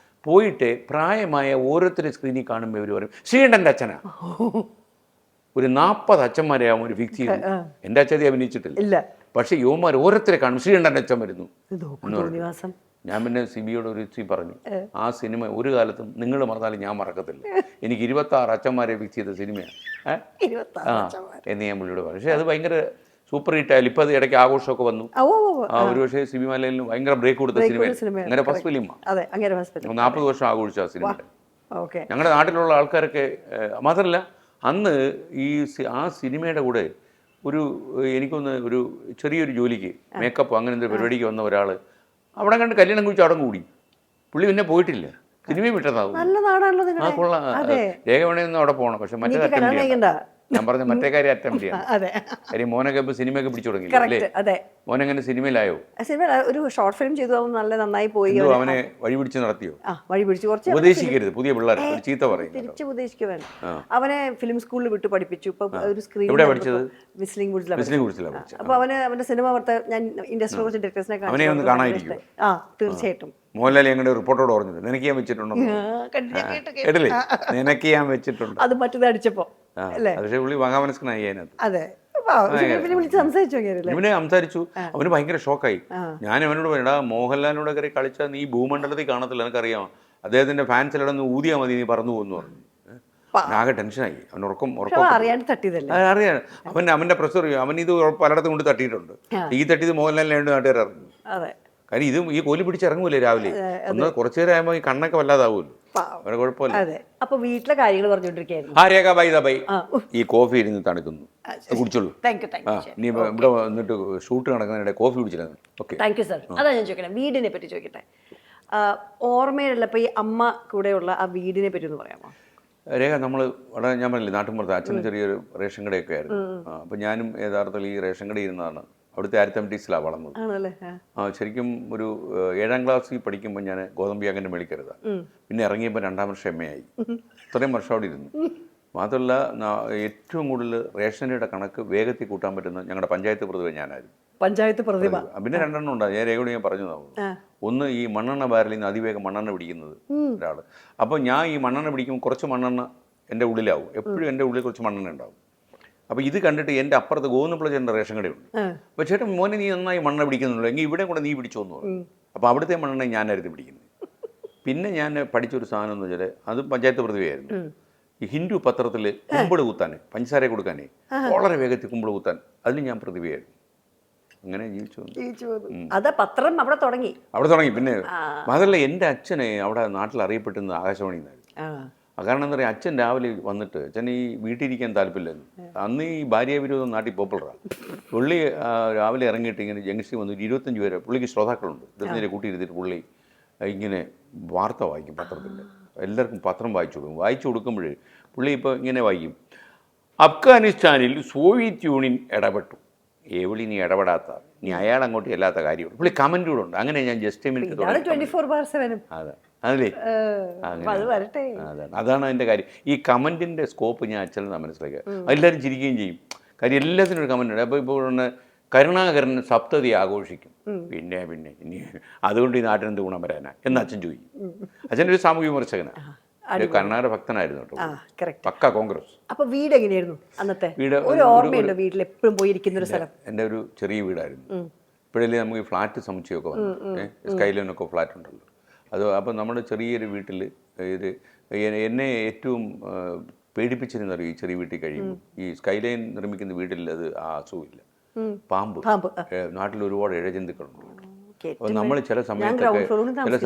പോയിട്ട് പ്രായമായ ഓരോരുത്തരും സ്ക്രീനിൽ കാണുമ്പോൾ ഇവർ പറയും ശ്രീകണ്ഠൻ്റെ അച്ഛനാ. ഒരു 40 അച്ഛന്മാരെയാവും ഒരു ഫിക്സ് ചെയ്തു. എൻ്റെ അച്ഛനെ അഭിനയിച്ചിട്ടില്ല, പക്ഷെ യുവമാർ ഓരോരുത്തരെ കാണും ശ്രീകണ്ഠൻ്റെ അച്ഛൻ വരുന്നു. ഞാൻ പിന്നെ സിബിയോട് ഒരു ഇച്ചി പറഞ്ഞു, ആ സിനിമ ഒരു കാലത്തും നിങ്ങൾ മറന്നാലും ഞാൻ മറക്കത്തില്ല. എനിക്ക് 26 അച്ഛന്മാരെ ഫിക്സ് ചെയ്ത സിനിമയാണ് എന്ന് ഞാൻ പുള്ളിയോട് പറഞ്ഞു. പക്ഷേ അത് ഭയങ്കര സൂപ്പർ ഹിറ്റായാലും ഇപ്പം അത് ഇടയ്ക്ക് ആഘോഷമൊക്കെ വന്നു. ഒരു പക്ഷേ സിബി മലയിലും ഭയങ്കര ബ്രേക്ക് കൊടുത്ത സിനിമ അങ്ങനെ ഫസ്റ്റ് ഫിലിമാണ്. 40 വർഷം ആഘോഷിച്ചു ആ സിനിമ. ഞങ്ങളുടെ നാട്ടിലുള്ള ആൾക്കാരൊക്കെ മാത്രമല്ല, അന്ന് ആ സിനിമയുടെ കൂടെ എനിക്കൊന്ന് ഒരു ചെറിയൊരു ജോലിക്ക് മേക്കപ്പ് അങ്ങനെ എന്തൊരു പരിപാടിക്ക് വന്ന ഒരാൾ അവിടെ കണ്ട് കല്യാണം കുറിച്ച് അവിടെ കൂടി. പുള്ളി പിന്നെ പോയിട്ടില്ല, സിനിമയും വിട്ടതാവും. ആ കൊള്ളാം, രേഖവണിയൊന്നും അവിടെ പോകണം. പക്ഷെ മറ്റേ അറ്റംപ്റ്റ് ചെയ്യണം. ഞാൻ പറഞ്ഞ മറ്റേ കാര്യം അറ്റംപ്റ്റ് ചെയ്യണം. കാര്യം മോനൊക്കെ ഇപ്പൊ സിനിമയൊക്കെ പിടിച്ചു തുടങ്ങിയില്ലേ? മോനെങ്ങനെ സിനിമയിലായോ? ഒരു ഷോർട്ട് ഫിലിം ചെയ്തു, നല്ല നന്നായി പോയി. അവനെ വഴി പിടിച്ച് നടത്തിയോ? വഴി പിടിച്ച് കുറച്ച് ഉപദേശിക്കരുത്, പുതിയ പിള്ളേർ ചീത്ത പറയും. തിരിച്ച് ഉപദേശിക്കുവാൻ അവനെ ഫിലിം സ്കൂളിൽ വിട്ട് പഠിപ്പിച്ചു. ഇപ്പൊ ഒരു സ്ക്രീൻ എവിടെ പഠിച്ചത്? വിസ്ലിംഗ് വുഡ്സിലാണ്. അപ്പൊ അവന്റെ സിനിമ ഞാൻ ഇൻഡസ്ട്രിയൽ കുറച്ച് ഡയറക്ടേഴ്സിനെ അവനെ ഒന്ന് കാണാതിരിക്കും. തീർച്ചയായിട്ടും. മോഹൻലാൽ ഞങ്ങളുടെ റിപ്പോർട്ടോട് പറഞ്ഞത് നിനക്ക് ഞാൻ വെച്ചിട്ടുണ്ടോ? കേട്ടില്ലേ, നിനക്ക് ഞാൻ വെച്ചിട്ടുണ്ട്. അത് മറ്റത് അടിച്ചപ്പോ പക്ഷേ പുള്ളി മഹാമനസ്കനായി അതിനകത്ത്. അതെ, ഇവനെ സംസാരിച്ചു. അവന് ഭയങ്കര ഷോക്കായി. ഞാൻ അവനോട് പറയടാ, മോഹൻലാലിനോട് കയറി കളിച്ചാൽ നീ ഭൂമണ്ഡലത്തിൽ കാണത്തില്ല, എനിക്കറിയാം. അദ്ദേഹത്തിന്റെ ഫാൻസ് എല്ലാം ഊതിയാൽ മതി, നീ പറന്നു പോകുന്നു പറഞ്ഞു. ആകെ ടെൻഷനായി. അവൻ അറിയാൻ തട്ടിയതല്ലേ? അറിയാൻ അവന്റെ പ്രഷർ. അവൻ ഇത് പലയിടത്തും കൊണ്ട് തട്ടിയിട്ടുണ്ട്. ഈ തട്ടിയത് മോഹൻലാലിനെ നാട്ടുകാർ ഇറങ്ങി. കാര്യം ഈ കോലി പിടിച്ചിറങ്ങൂലേ രാവിലെ. ഒന്ന് കുറച്ചു നേരം ആകുമ്പോൾ ഈ കണ്ണൊക്കെ വല്ലാതാവുമല്ലോ. അവരെ കുഴപ്പമില്ല. അപ്പൊ വീട്ടിലെ കാര്യങ്ങൾ പറഞ്ഞോണ്ടിരിക്കുന്നു. ആ രേഖ ബൈ ഈ കോഫി ഇരുന്ന് തണുക്കുന്നു, കുടിച്ചോളൂ. ഇനി ഇവിടെ വന്നിട്ട് ഷൂട്ട് നടക്കുന്നതിനിടെ കോഫി കുടിച്ചില്ല. Okay, thank you sir. അതാ ഞാൻ ചോദിക്കട്ടെ, വീടിനെ പറ്റി ചോദിക്കട്ടെ. ഓർമ്മയിലുള്ളപ്പോൾ ഈ അമ്മ കൂടെയുള്ള ആ വീടിനെ പറ്റി ഒന്ന് പറയാമോ? രേഖ, നമ്മൾ വളരെ, ഞാൻ പറഞ്ഞില്ലേ, നാട്ടിൻപുറത്ത് അച്ഛനും ചെറിയൊരു റേഷൻ കടയൊക്കെ ആയിരുന്നു. അപ്പം ഞാനും യഥാർത്ഥത്തിൽ ഈ റേഷൻ കടയിൽ ഇരുന്നതാണ്. അവിടുത്തെ അരിത്തമിറ്റീസിലാണ് വളർന്നത്. ശരിക്കും ഒരു 7ാം ക്ലാസ്സിൽ പഠിക്കുമ്പോൾ ഞാൻ ഗോതമ്പിയാകൻ്റെ മേളിക്കരുതാണ്. പിന്നെ ഇറങ്ങിയപ്പോൾ 2ാം വർഷം MA ആയി. ഇത്രയും വർഷം അവിടെ ഇരുന്നു. മാത്രമല്ല, ഏറ്റവും കൂടുതൽ റേഷനറിയുടെ കണക്ക് വേഗത്തിൽ കൂട്ടാൻ പറ്റുന്ന ഞങ്ങളുടെ പഞ്ചായത്ത് പ്രതിഭ ഞാനായിരുന്നു. പഞ്ചായത്ത് പ്രതിഭ. പിന്നെ 2 ഉണ്ടാകും. ഞാൻ രേഖയോട് ഞാൻ പറഞ്ഞു തന്നു. ഒന്ന്, ഈ മണ്ണെണ്ണ ബാരലിൽ നിന്ന് അതിവേഗം മണ്ണെണ്ണ പിടിക്കുന്നത് ഒരാൾ. അപ്പോൾ ഞാൻ ഈ മണ്ണെണ്ണ പിടിക്കുമ്പോൾ കുറച്ച് മണ്ണെണ്ണ എൻ്റെ ഉള്ളിലാവും. എപ്പോഴും എൻ്റെ ഉള്ളിൽ കുറച്ച് മണ്ണെണ്ണ ഉണ്ടാവും. അപ്പോൾ ഇത് കണ്ടിട്ട് എൻ്റെ അപ്പുറത്ത് ഗോവിന്ദപിള്ള ചേട്ടൻ്റെ റേഷൻ കടയുണ്ട്. അപ്പോൾ ചേട്ടൻ, മോനെ നീ നന്നായി മണ്ണെണ്ണ പിടിക്കുന്നുള്ളൂ, എങ്കിൽ ഇവിടെ കൂടെ നീ പിടിച്ചോ എന്ന് പറഞ്ഞു. അപ്പോൾ അവിടുത്തെ മണ്ണെണ്ണ ഞാനായിരുന്നു പിടിക്കുന്നത്. പിന്നെ ഞാൻ പഠിച്ചൊരു സാധനം എന്ന് വെച്ചാൽ, അത് പഞ്ചായത്ത് പ്രതിഭയായിരുന്നു. ഈ ഹിന്ദു പത്രത്തിൽ കുമ്പിള് കുത്താൻ, പഞ്ചസാര കൊടുക്കാനേ വളരെ വേഗത്തിൽ കുമ്പിള് കുത്താൻ, അതിൽ ഞാൻ പ്രതിഭയായിരുന്നു. അങ്ങനെ ജീവിച്ചു. അത് പത്രം അവിടെ തുടങ്ങി. പിന്നെ മാത്രമല്ല, എൻ്റെ അച്ഛനെ അവിടെ നാട്ടിൽ അറിയപ്പെട്ടിരുന്നത് ആകാശവാണി എന്നായിരുന്നു. കാരണം എന്താ പറയുക, അച്ഛൻ രാവിലെ വന്നിട്ട്, അച്ഛൻ ഈ വീട്ടിലിരിക്കാൻ താല്പര്യമില്ലായിരുന്നു. അന്ന് ഈ ഭാര്യാവിരോധം നാട്ടിൽ പോപ്പുലറാണ്. പുള്ളി രാവിലെ ഇറങ്ങിയിട്ട് ഇങ്ങനെ ജംഗ്ഷനിൽ വന്നിട്ട് 25 പേര്, പുള്ളിക്ക് ശ്രോതാക്കളുണ്ട്, ഇതിനെ കൂട്ടിയിരുത്തിട്ട് പുള്ളി ഇങ്ങനെ വാർത്ത വായിക്കും പത്രത്തിൻ്റെ. എല്ലാവർക്കും പത്രം വായിച്ചു കൊടുക്കുമ്പോൾ പുള്ളി ഇപ്പോൾ ഇങ്ങനെ വായിക്കും, അഫ്ഗാനിസ്ഥാനിൽ സോവിയറ്റ് യൂണിയൻ ഇടപെട്ടു. എവിളി നീ ഇടപെടാത്ത, നീ അയാൾ അങ്ങോട്ട് ചെല്ലാത്ത കാര്യമുള്ളൂ. പുള്ളി കമൻറ്റ് കൂടെ ഉണ്ട്. അങ്ങനെ ഞാൻ ജസ്റ്റ് മിനിറ്റ്. അതെ, അതല്ലേ, അതാണ് അതിൻ്റെ കാര്യം. ഈ കമൻറ്റിൻ്റെ സ്കോപ്പ് ഞാൻ അച്ഛനെന്നാണ് മനസ്സിലാക്കുക. എല്ലാവരും ചിരിക്കുകയും ചെയ്യും. കാര്യം എല്ലാത്തിനും ഒരു കമൻറ്റ് ഉണ്ട്. അപ്പോൾ ഇപ്പോൾ കരുണാകരൻ സപ്തതി ആഘോഷിക്കും. പിന്നെ ഇനി അതുകൊണ്ട് ഈ നാട്ടിനെന്ത് ഗുണം വരാനാ എന്ന് അച്ഛൻ ചോദിക്കും. അച്ഛൻ്റെ ഒരു സാമൂഹ്യ വിമർശകനാണ്, കരുണാകര ഭക്തനായിരുന്നു കേട്ടോ. പക്ക കോൺഗ്രസ്. അപ്പോൾ വീട് എങ്ങനെയായിരുന്നു അന്നത്തെ? ഒരു ഓർമ്മയുണ്ടോ വീട്ടിൽ എപ്പോഴും പോയിരിക്കുന്ന ഒരു സ്ഥലം? എൻ്റെ ഒരു ചെറിയ വീടായിരുന്നു. ഇപ്പോഴല്ലേ നമുക്ക് ഈ ഫ്ലാറ്റ് സമുച്ചയമൊക്കെ വന്നു, സ്കൈലൈനൊക്കെ ഫ്ലാറ്റ് ഉണ്ടല്ലോ. അപ്പോൾ നമ്മുടെ ചെറിയൊരു വീട്ടിൽ എന്നെ ഏറ്റവും പേടിപ്പിച്ചിരുന്ന ഈ ചെറിയ വീട്ടിൽ കഴിയുമ്പോൾ, ഈ സ്കൈലൈൻ നിർമ്മിക്കുന്ന വീട്ടിൽ അത് ആ അസുഖമില്ല. പാമ്പ്. നാട്ടിൽ ഒരുപാട് ഇഴജന്തുക്കളുണ്ട്. അപ്പോൾ നമ്മൾ ചില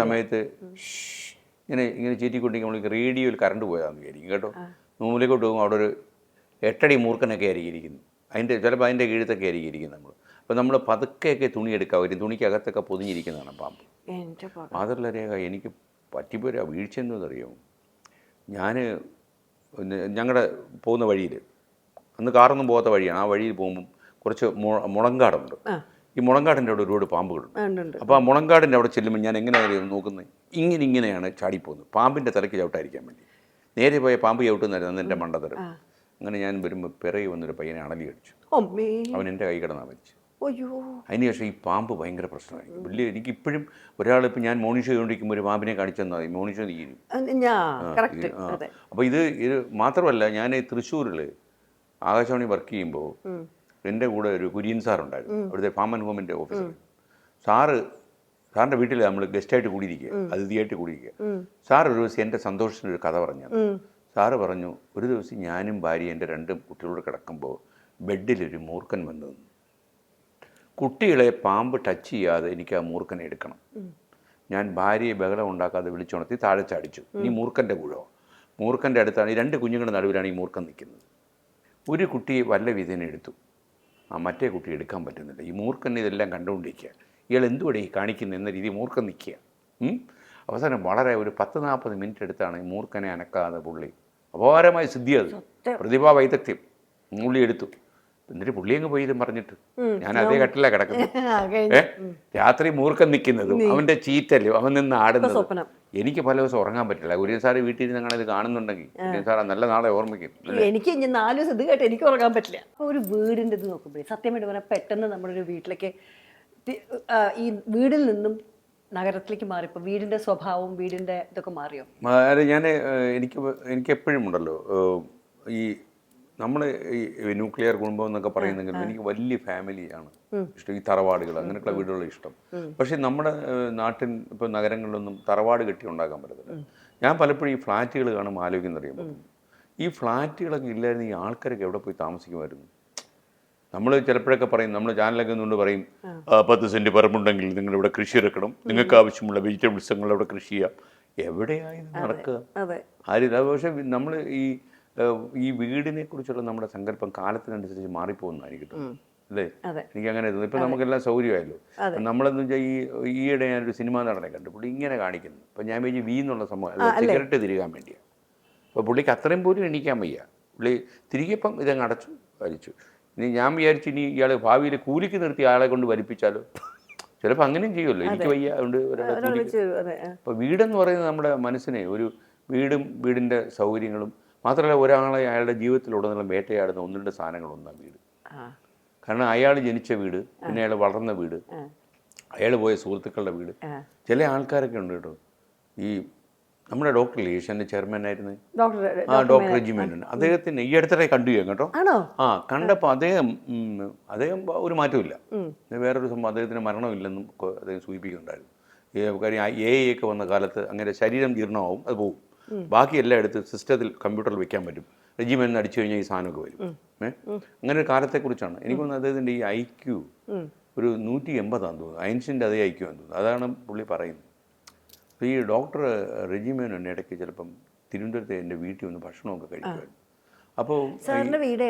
സമയത്ത് ഇങ്ങനെ ചീറ്റിക്കൊണ്ടിരിക്കും. നമ്മൾക്ക് റേഡിയോയിൽ കറണ്ട് പോയാന്ന് വിചാരിക്കും കേട്ടോ. മൂലക്കോട്ട് പോകുമ്പോൾ അവിടെ ഒരു 8 അടി മൂർഖനൊക്കെ ആയിരിക്കും ഇരിക്കുന്നത്. ചിലപ്പോൾ അതിൻ്റെ കീഴത്തൊക്കെ ആയിരിക്കും ഇരിക്കുന്നത്. അപ്പോൾ നമ്മൾ പതുക്കെയൊക്കെ തുണി എടുക്കാൻ വരും. തുണിക്കകത്തൊക്കെ പൊതിഞ്ഞിരിക്കുന്നതാണ് പാമ്പ്. മാത്രമല്ല രേഖ, എനിക്ക് പറ്റിപ്പോരാ വീഴ്ച എന്നറിയാമോ? ഞാൻ ഞങ്ങളുടെ പോകുന്ന വഴിയിൽ, അന്ന് കാറൊന്നും പോകാത്ത വഴിയാണ്, ആ വഴിയിൽ പോകുമ്പം കുറച്ച് മുളങ്കാടുണ്ട്. ഈ മുളങ്കാടിൻ്റെ അവിടെ ഒരുപാട് പാമ്പുകളുണ്ട്. അപ്പോൾ ആ മുളങ്കാടിൻ്റെ അവിടെ ചെല്ലുമ്പോൾ ഞാൻ എങ്ങനെയാണ് നോക്കുന്നത്, ഇങ്ങനെയാണ് ചാടിപ്പോകുന്നത്, പാമ്പിൻ്റെ തലയ്ക്ക് ചവിട്ടായിരിക്കാൻ വേണ്ടി. നേരെ പോയ പാമ്പ് ചവിട്ടുന്നായിരുന്നു എൻ്റെ മണ്ടത്തരം. അങ്ങനെ ഞാൻ വരുമ്പോൾ പിറകെ വന്നൊരു പയ്യനെ അണലി അടിച്ചു. അവൻ എൻ്റെ കൈ കിടന്നാ മരിച്ചു. അതിനുശേഷം ഈ പാമ്പ് ഭയങ്കര പ്രശ്നമായി. വലിയ എനിക്കിപ്പോഴും ഒരാളിപ്പോൾ ഞാൻ മോർണിംഗ് ഷോ ചെയ്തുകൊണ്ടിരിക്കുമ്പോൾ ഒരു പാമ്പിനെ കാണിച്ചെന്നാൽ മതി, മോർണിംഗ് ഷോ തീരും. അപ്പോൾ ഇത് മാത്രമല്ല, ഞാൻ തൃശ്ശൂരിൽ ആകാശവാണി വർക്ക് ചെയ്യുമ്പോൾ എൻ്റെ കൂടെ ഒരു കുര്യൻ സാറുണ്ടായിരുന്നു, അവിടുത്തെ ഫാം ആൻഡ് ഹോമിൻ്റെ ഓഫീസർ. സാറ് സാറിൻ്റെ വീട്ടിൽ നമ്മൾ ഗസ്റ്റായിട്ട് കൂടിയിരിക്കുക, അതിഥിയായിട്ട് കൂടിയിരിക്കുക. സാർ ഒരു ദിവസം എൻ്റെ സന്തോഷത്തിനൊരു കഥ പറഞ്ഞു. സാറ് പറഞ്ഞു, ഒരു ദിവസം ഞാനും ഭാര്യ എൻ്റെ 2 കുട്ടികളോട് കിടക്കുമ്പോൾ ബെഡിലൊരു മൂർഖൻ വന്നു. കുട്ടികളെ പാമ്പ് ടച്ച് ചെയ്യാതെ എനിക്ക് ആ മൂർഖനെ എടുക്കണം. ഞാൻ ഭാര്യയെ ബഹളം ഉണ്ടാക്കാതെ വിളിച്ചുണർത്തി താഴെ ചാടിച്ചു. ഇനി മൂർഖൻ്റെ കൂഴോ, മൂർഖൻ്റെ അടുത്താണ് ഈ 2 കുഞ്ഞുങ്ങളുടെ നടുവിലാണ് ഈ മൂർഖൻ നിൽക്കുന്നത്. ഒരു കുട്ടിയെ വല്ല വിധേന എടുത്തു, മറ്റേ കുട്ടി എടുക്കാൻ പറ്റുന്നില്ല. ഈ മൂർഖൻ ഇതെല്ലാം കണ്ടുകൊണ്ടിരിക്കുക, ഇയാൾ എന്തുകൂടെ ഈ കാണിക്കുന്നത് എന്ന രീതി മൂർഖൻ നിൽക്കുക. അവസാനം വളരെ ഒരു 10-40 മിനിറ്റ് എടുത്താണ് ഈ മൂർഖനെ അനക്കാതെ പുള്ളി, അപാരമായ സിദ്ധി, അത് പ്രതിഭാ വൈദഗ്ധ്യം, പുള്ളി എടുത്തു. എന്നിട്ട് പുള്ളി അങ്ങ് പോയി ഇതും പറഞ്ഞിട്ട് ഞാൻ അതേ കട്ടിലാണ് കിടക്കുന്നത്. രാത്രി മൂർഖൻ നിൽക്കുന്നതും അവൻ്റെ ചീറ്റലും അവൻ നിന്ന് ആടുന്നതും എനിക്ക് പല ദിവസം ഉറങ്ങാൻ പറ്റില്ല. കുര്യൻ സാറ് വീട്ടിൽ നിന്ന് ഞങ്ങൾ ഇത് കാണുന്നുണ്ടെങ്കിൽ കുര്യൻ സാറ് നല്ല നാളെ ഓർമ്മിക്കും. എനിക്ക് 4 ദിവസം ഇത് കേട്ട് എനിക്ക് ഉറങ്ങാൻ പറ്റില്ല. അപ്പോൾ ഒരു വീടിൻ്റെ ഇത് നോക്കുമ്പോഴേ സത്യമായിട്ട് പറഞ്ഞാൽ പെട്ടെന്ന് നമ്മുടെ ഒരു വീട്ടിലേക്ക് ഈ വീടിൽ നിന്നും നഗരത്തിലേക്ക് മാറിയപ്പോൾ വീടിൻ്റെ സ്വഭാവം, വീടിൻ്റെ ഇതൊക്കെ മാറിയോ? ഞാൻ എനിക്ക് എപ്പോഴും ഉണ്ടല്ലോ ഈ നമ്മൾ ഈ ന്യൂക്ലിയർ കുടുംബം എന്നൊക്കെ പറയുന്നെങ്കിലും എനിക്ക് വലിയ ഫാമിലിയാണ് ഇഷ്ടം, ഈ തറവാടുകൾ അങ്ങനെയൊക്കെയുള്ള വീടുകൾ ഇഷ്ടം. പക്ഷേ നമ്മുടെ നാട്ടിൻ ഇപ്പോൾ നഗരങ്ങളിലൊന്നും തറവാട് കെട്ടി ഉണ്ടാക്കാൻ പറ്റത്തില്ല. ഞാൻ പലപ്പോഴും ഈ ഫ്ലാറ്റുകൾ കാണുമ്പോൾ ആലോചിക്കുന്നറിയുമ്പോൾ, ഈ ഫ്ലാറ്റുകളൊക്കെ ഇല്ലായിരുന്നു ഈ ആൾക്കാരൊക്കെ എവിടെ പോയി താമസിക്കുമായിരുന്നു. നമ്മൾ ചിലപ്പോഴൊക്കെ പറയും, നമ്മൾ ചാനലൊക്കെ നിന്നുകൊണ്ട് പറയും 10 സെൻറ്റ് പറമ്പുണ്ടെങ്കിൽ നിങ്ങളിവിടെ കൃഷി ഇറക്കണം, നിങ്ങൾക്ക് ആവശ്യമുള്ള വെജിറ്റബിൾസ് നിങ്ങളിവിടെ കൃഷി ചെയ്യാം. എവിടെയായി നടക്കുക? ആരില്ല. പക്ഷേ നമ്മൾ ഈ വീടിനെ കുറിച്ചുള്ള നമ്മുടെ സങ്കല്പം കാലത്തിനനുസരിച്ച് മാറിപ്പോകുന്നതായിരിക്കും അല്ലേ? എനിക്ക് അങ്ങനെ തോന്നുന്നു. ഇപ്പം നമുക്കെല്ലാം സൗകര്യമായല്ലോ. നമ്മളെന്ന് വെച്ചാൽ ഈയിടെ ഞാനൊരു സിനിമാ നടനെ കണ്ടു, പുള്ളി ഇങ്ങനെ കാണിക്കുന്നു. അപ്പം ഞാൻ വിചാരിച്ചു വി എന്നുള്ള സംഭവം സിഗരറ്റ് തിരികാൻ വേണ്ടിയാണ്. അപ്പോൾ പുള്ളിക്ക് അത്രയും പോലും എണീക്കാൻ വയ്യ. പുള്ളി തിരികെപ്പം ഇതങ്ങ് അടച്ചു വലിച്ചു. ഇനി ഞാൻ വിചാരിച്ചു ഇനി ഇയാൾ ഭാവിയിൽ കൂലിക്ക് നിർത്തി ആളെ കൊണ്ട് വലിപ്പിച്ചാലോ, ചിലപ്പോൾ അങ്ങനെയും ചെയ്യുമല്ലോ. എനിക്ക് വയ്യ, അതുകൊണ്ട് ഒരാളെ കൂലിക്ക്. അപ്പോൾ വീടെന്ന് പറയുന്നത് നമ്മുടെ മനസ്സിനെ ഒരു വീടും വീടിൻ്റെ സൗകര്യങ്ങളും മാത്രമല്ല, ഒരാളെ അയാളുടെ ജീവിതത്തിലുടനീളം വേട്ടയാടുന്ന 1-2 സാധനങ്ങളൊന്നാണ് വീട്. കാരണം അയാൾ ജനിച്ച വീട്, പിന്നെ അയാൾ വളർന്ന വീട്, അയാൾ പോയ സുഹൃത്തുക്കളുടെ വീട്. ചില ആൾക്കാരൊക്കെ ഉണ്ട് കേട്ടോ, ഈ നമ്മുടെ ഡോക്ടർ ഏഷ്യാൻ്റെ ചെയർമാനായിരുന്നു ഡോക്ടർ റെജി മേനോൻ. അദ്ദേഹത്തിന് ഈ അടുത്തിടെ കണ്ടു ചെയ്യാം കേട്ടോ. കണ്ടപ്പോൾ അദ്ദേഹം ഒരു മാറ്റമില്ല. വേറൊരു സംഭവം, അദ്ദേഹത്തിന് മരണമില്ലെന്നും അദ്ദേഹം സൂചിപ്പിക്കുന്നുണ്ടായിരുന്നു. കാര്യം AI ഒക്കെ വന്ന കാലത്ത് അങ്ങനെ ശരീരം ജീർണമാവും, അത് പോകും. ബാക്കി എല്ലാം എടുത്ത് സിസ്റ്റത്തിൽ കമ്പ്യൂട്ടറിൽ വെക്കാൻ പറ്റും. റെജിമെന്റ് അടിച്ചു കഴിഞ്ഞാൽ ഈ സാധനമൊക്കെ വരും. അങ്ങനെ ഒരു കാലത്തെക്കുറിച്ചാണ് എനിക്ക് തോന്നുന്നത്. അദ്ദേഹത്തിൻ്റെ ഈ IQ ഒരു 180 തോന്നുന്നു. ഐൻസ്റ്റീൻ്റെ അതേ IQ ആണെന്ന് തോന്നുന്നു. അതാണ് പുള്ളി പറയുന്നത്. അപ്പോൾ ഈ ഡോക്ടർ റെജി മേനോൻ ഇടയ്ക്ക് ചിലപ്പം തിരുവനന്തപുരത്ത് എൻ്റെ വീട്ടിൽ വന്ന് ഭക്ഷണമൊക്കെ കഴിക്കുമായിരുന്നു. അപ്പോൾ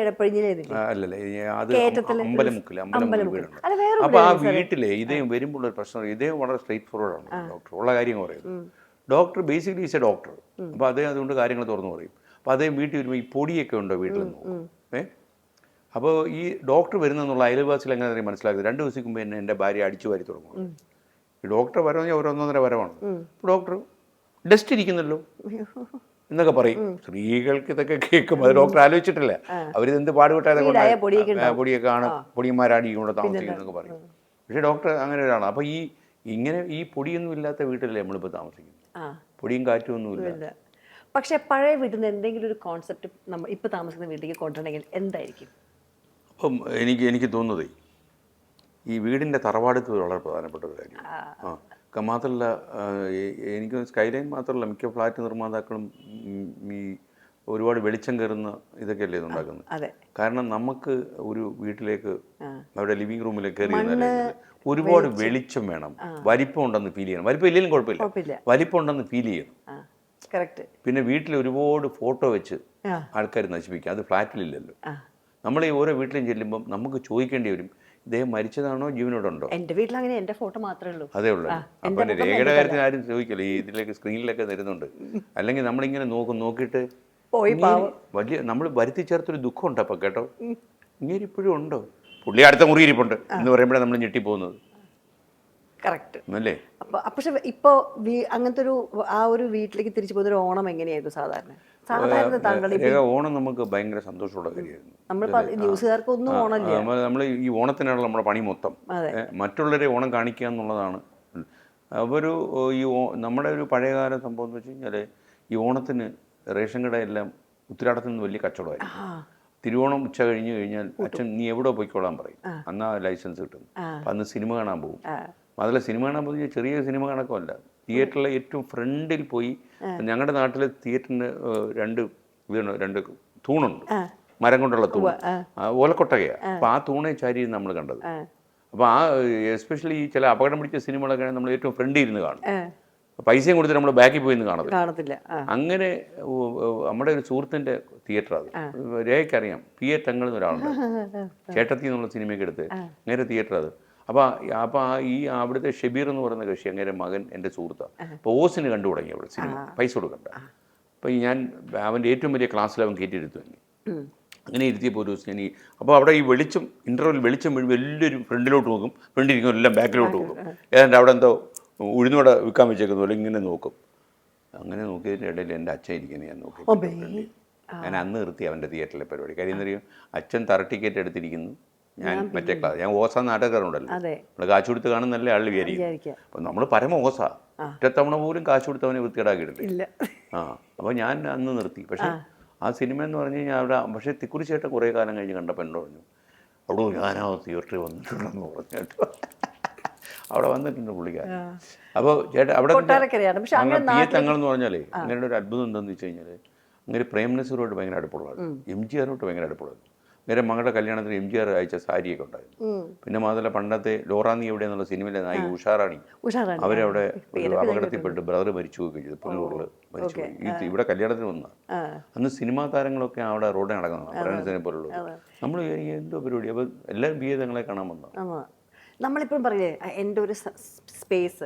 അല്ലല്ലേ, അത് അമ്പലമുക്കിൽ വീടുണ്ട്. അപ്പോൾ ആ വീട്ടിലെ ഇദ്ദേഹം വരുമ്പോൾ ഒരു പ്രശ്നം, ഇദ്ദേഹം വളരെ സ്ട്രെയിറ്റ് ഫോർവേഡാണ് ഡോക്ടർ, ഉള്ള കാര്യം പറയുന്നത്. Doctor basically is A doctor. അപ്പോൾ അദ്ദേഹം അതുകൊണ്ട് കാര്യങ്ങൾ തുറന്നു പറയും. അപ്പോൾ അദ്ദേഹം വീട്ടിൽ വരുമ്പോൾ ഈ പൊടിയൊക്കെ ഉണ്ടോ വീട്ടിൽ നോക്കും. അപ്പോൾ ഈ ഡോക്ടർ വരുന്നെന്നുള്ള അയൽവാസികൾ എങ്ങനെ അറിയാൻ മനസ്സിലാക്കുന്നത്? 2 ദിവസത്തേക്ക് മുമ്പ് എൻ്റെ ഭാര്യ അടിച്ചു വാരി തുടങ്ങും. ഈ ഡോക്ടർ വരവെന്ന് ഒരു 1.5 വരവാണ്. ഡോക്ടർ ഡസ്റ്റ് ഇരിക്കുന്നല്ലോ എന്നൊക്കെ പറയും. സ്ത്രീകൾക്ക് ഇതൊക്കെ കേൾക്കും. അത് ഡോക്ടർ ആലോചിച്ചിട്ടില്ല. അവരിതെന്ത് പാടുപെട്ടാതെ പൊടിയൊക്കെ ആണ്, പൊടിയന്മാരാടി ഇവിടെ താമസിക്കുന്നതൊക്കെ പറയും. പക്ഷേ ഡോക്ടർ അങ്ങനെ ഒരാളാണ്. അപ്പോൾ ഈ പൊടിയൊന്നും ഇല്ലാത്ത വീട്ടിലല്ലേ നമ്മളിപ്പോൾ താമസിക്കുന്നത്. പൊടിയും കാറ്റും ഒന്നുമില്ല. പക്ഷെ പഴയ വീട്ടിൽ നിന്ന് എന്തെങ്കിലും ഒരു കോൺസെപ്റ്റ് നമ്മൾ ഇപ്പോൾ താമസിക്കുന്ന വീട്ടിലേക്ക് കൊണ്ടുവരണമെങ്കിൽ എന്തായിരിക്കും? അപ്പം എനിക്ക് തോന്നുന്നത് ഈ വീടിൻ്റെ തറവാടുത്ത് വളരെ പ്രധാനപ്പെട്ട ഒരു കാര്യം. മാത്രമല്ല, എനിക്ക് സ്കൈലൈൻ മാത്രമല്ല, മിക്ക ഫ്ലാറ്റ് നിർമ്മാതാക്കളും ഈ ഒരുപാട് വെളിച്ചം കയറുന്ന ഇതൊക്കെയല്ലേ ഉണ്ടാക്കുന്നത്. കാരണം നമുക്ക് ഒരു വീട്ടിലേക്ക് അവിടെ ലിവിങ് റൂമിലേക്ക് കയറി ഒരുപാട് വെളിച്ചം വേണം, വലിപ്പം ഉണ്ടെന്ന് ഫീൽ ചെയ്യണം. വലിപ്പം ഇല്ലെങ്കിലും കുഴപ്പമില്ല, വലിപ്പം ഉണ്ടെന്ന് ഫീൽ ചെയ്യണം. പിന്നെ വീട്ടിൽ ഒരുപാട് ഫോട്ടോ വെച്ച് ആൾക്കാർ നശിപ്പിക്കുക, അത് ഫ്ലാറ്റിലില്ലല്ലോ. നമ്മൾ ഈ ഓരോ വീട്ടിലും ചെല്ലുമ്പം നമുക്ക് ചോദിക്കേണ്ടി വരും, ഇദ്ദേഹം മരിച്ചതാണോ ജീവനോടുണ്ടോ? എൻ്റെ വീട്ടിൽ അങ്ങനെ എൻ്റെ ഫോട്ടോ മാത്രമേ ഉള്ളൂ. അതേ ഉള്ളൂ. അപ്പം എൻ്റെ രേഖയുടെ കാര്യത്തിൽ ആരും ചോദിക്കില്ല, ഈ ഇതിലേക്ക് സ്ക്രീനിലൊക്കെ തരുന്നുണ്ട്. അല്ലെങ്കിൽ നമ്മളിങ്ങനെ നോക്കിയിട്ട് വലിയ നമ്മൾ വരുത്തി ചേർത്തൊരു ദുഃഖം ഉണ്ട്. അപ്പം കേട്ടോ, ഇങ്ങനെ ഇപ്പോഴും ഉണ്ടോ? പുള്ളി അടുത്ത മുറി ഇരിപ്പുണ്ട് എന്ന് പറയുമ്പോഴാണ് നമ്മൾ ഞെട്ടിപ്പോകുന്നത്. കറക്റ്റ് അല്ലേ? പക്ഷെ ഇപ്പോൾ അങ്ങനത്തെ ഒരു വീട്ടിലേക്ക് തിരിച്ചു പോകുന്ന ഒരു ഓണം എങ്ങനെയായിരുന്നു സാധാരണ? ഓണം നമുക്ക് ഭയങ്കര സന്തോഷമുള്ള കാര്യമായിരുന്നു. നമ്മൾ ഈ ഓണത്തിനാണല്ലോ നമ്മുടെ പണി മൊത്തം. മറ്റുള്ളവരെ ഓണം കാണിക്കുക എന്നുള്ളതാണ്. നമ്മുടെ ഒരു പഴയകാല സംഭവം എന്ന് വെച്ച് കഴിഞ്ഞാൽ, ഈ ഓണത്തിന് റേഷൻ കടയെല്ലാം ഉത്തരാടത്തിൽ നിന്ന് വലിയ കച്ചവടമായിരുന്നു. തിരുവോണം ഉച്ച കഴിഞ്ഞ് കഴിഞ്ഞാൽ അച്ഛൻ നീ എവിടെ പോയിക്കോളാൻ പറയും. അന്നാ ലൈസൻസ് കിട്ടും. അപ്പം അന്ന് സിനിമ കാണാൻ പോകും. അതിലെ സിനിമ കാണാൻ പോയി ചെറിയ സിനിമ കണക്കമല്ല, തിയേറ്ററിലെ ഏറ്റവും ഫ്രണ്ടിൽ പോയി. ഞങ്ങളുടെ നാട്ടിലെ തിയേറ്ററിന് രണ്ട് തൂണുണ്ട്, മരം കൊണ്ടുള്ള തൂണ്, ഓലക്കൊട്ടകയാണ്. അപ്പോൾ ആ തൂണെ ചാരി നമ്മൾ കണ്ടത്. അപ്പോൾ എസ്പെഷ്യലി ഈ ചില അപകടം പിടിച്ച സിനിമകളൊക്കെ നമ്മൾ ഏറ്റവും ഫ്രണ്ടിൽ ഇരുന്ന് കാണും, പൈസയും കൊടുത്തിട്ട് നമ്മൾ ബാക്കിൽ പോയി നിന്ന് കാണത്തില്ല. അങ്ങനെ നമ്മുടെ ഒരു സുഹൃത്തിൻ്റെ തിയേറ്റർ അത്, രേഖയ്ക്കറിയാം, പി എ തങ്ങൾ എന്നൊരാളുണ്ട്, ചേട്ടത്തി എന്നുള്ള സിനിമയ്ക്ക് എടുത്ത് അങ്ങനെ തിയേറ്റർ അത്. അപ്പോൾ ഈ അവിടുത്തെ ഷബീർ എന്ന് പറയുന്ന കക്ഷി അങ്ങനെ മകൻ എൻ്റെ സുഹൃത്താണ്. അപ്പോൾ ഓസിന് കണ്ടു തുടങ്ങി അവിടെ സിനിമ, പൈസ കൊടുക്കണ്ട. അപ്പോൾ ഞാൻ അവൻ്റെ ഏറ്റവും വലിയ ക്ലാസ്സിൽ അവൻ കയറ്റിയെടുത്തു തന്നെ. അങ്ങനെ ഇരുത്തിയപ്പോൾ ഒരു ദിവസം ഞാൻ അപ്പോൾ അവിടെ ഈ വെളിച്ചം ഇൻ്റർവെൽ വെളിച്ചം വീഴും, വലിയൊരു ഫ്രണ്ടിലോട്ട് നോക്കും, ഫ്രണ്ടിരിക്കും, എല്ലാം ബാക്കിലോട്ട് നോക്കും. ഏതാണ്ട് അവിടെ എന്തോ ഉഴുന്നോടെ വിൽക്കാൻ വെച്ചേക്കുന്ന പോലെ ഇങ്ങനെ നോക്കും. അങ്ങനെ നോക്കിയതിൻ്റെ ഇടയിൽ എൻ്റെ അച്ഛൻ ഇരിക്കുന്നത് ഞാൻ നോക്കി. ഞാൻ അന്ന് നിർത്തി അവൻ്റെ തിയേറ്ററിലെ പരിപാടി. കാര്യം എന്നറിയും, അച്ഛൻ തറ ടിക്കറ്റ് എടുത്തിരിക്കുന്നു, ഞാൻ മറ്റേ ക്ലാസ്, ഞാൻ ഓസ നാടകക്കാരുണ്ടല്ലോ, നമ്മൾ കാശ് കൊടുത്ത് കാണുന്നല്ലേ ആൾ വിചാരിക്കും. അപ്പം നമ്മൾ പരമ ഓസ, ഒറ്റത്തവണ പോലും കാശ് കൊടുത്തവനെ വൃത്തികേടാക്കിയിട്ടില്ല. അപ്പോൾ ഞാൻ അന്ന് നിർത്തി. പക്ഷേ ആ സിനിമ എന്ന് പറഞ്ഞു കഴിഞ്ഞാൽ അവിടെ, പക്ഷേ തിക്കുറി ചേട്ടൻ കുറേ കാലം കഴിഞ്ഞ് കണ്ടപ്പോൾ എന്നോട് പറഞ്ഞു, അവിടെ ഞാനാ തിയേറ്ററിൽ വന്നിട്ടുണ്ടെന്ന് പറഞ്ഞു കേട്ടോ. അവിടെ വന്നിട്ടുണ്ട് പുള്ളിക്കാരൻ. അപ്പോൾ ചേട്ടാ അവിടെ പി എ തങ്ങൾ എന്ന് പറഞ്ഞാലേ അങ്ങനെ ഒരു അത്ഭുതം എന്താണെന്ന് വെച്ച് കഴിഞ്ഞാൽ, അങ്ങനെ പ്രേംനസീറുമായിട്ട് ഭയങ്കര അടുപ്പമുള്ളതാണ്, MGRോട്ട് ഭയങ്കര അടുപ്പമുള്ളത്. നേരെ മകളുടെ കല്യാണത്തിന് MGR അയച്ച സാരിയൊക്കെ ഉണ്ടായിരുന്നു. പിന്നെ മാത്രമല്ല പണ്ടത്തെ ലോറാന്നി എവിടെ എന്നുള്ള സിനിമയിലെ നായിക ഉഷാറാണി, അവരവിടെ ഒരു അപകടത്തിൽപ്പെട്ട് ബ്രദർ മരിച്ചു പോവുകയും ചെയ്തു, പുല്ലൂറിൽ മരിച്ചു പോയി. ഇവിടെ കല്യാണത്തിന് വന്ന അന്ന് സിനിമാ താരങ്ങളൊക്കെ അവിടെ റോഡിൽ നടക്കുന്നതാണ്, പ്രേംനസീറിനെ പോലുള്ളത്. നമ്മൾ എന്തോ പരിപാടി, അപ്പോൾ എല്ലാവരും പി എ തങ്ങളെ കാണാൻ വന്നതാണ്. നമ്മളിപ്പോഴും പറയേ എൻ്റെ ഒരു സ്പേസ്,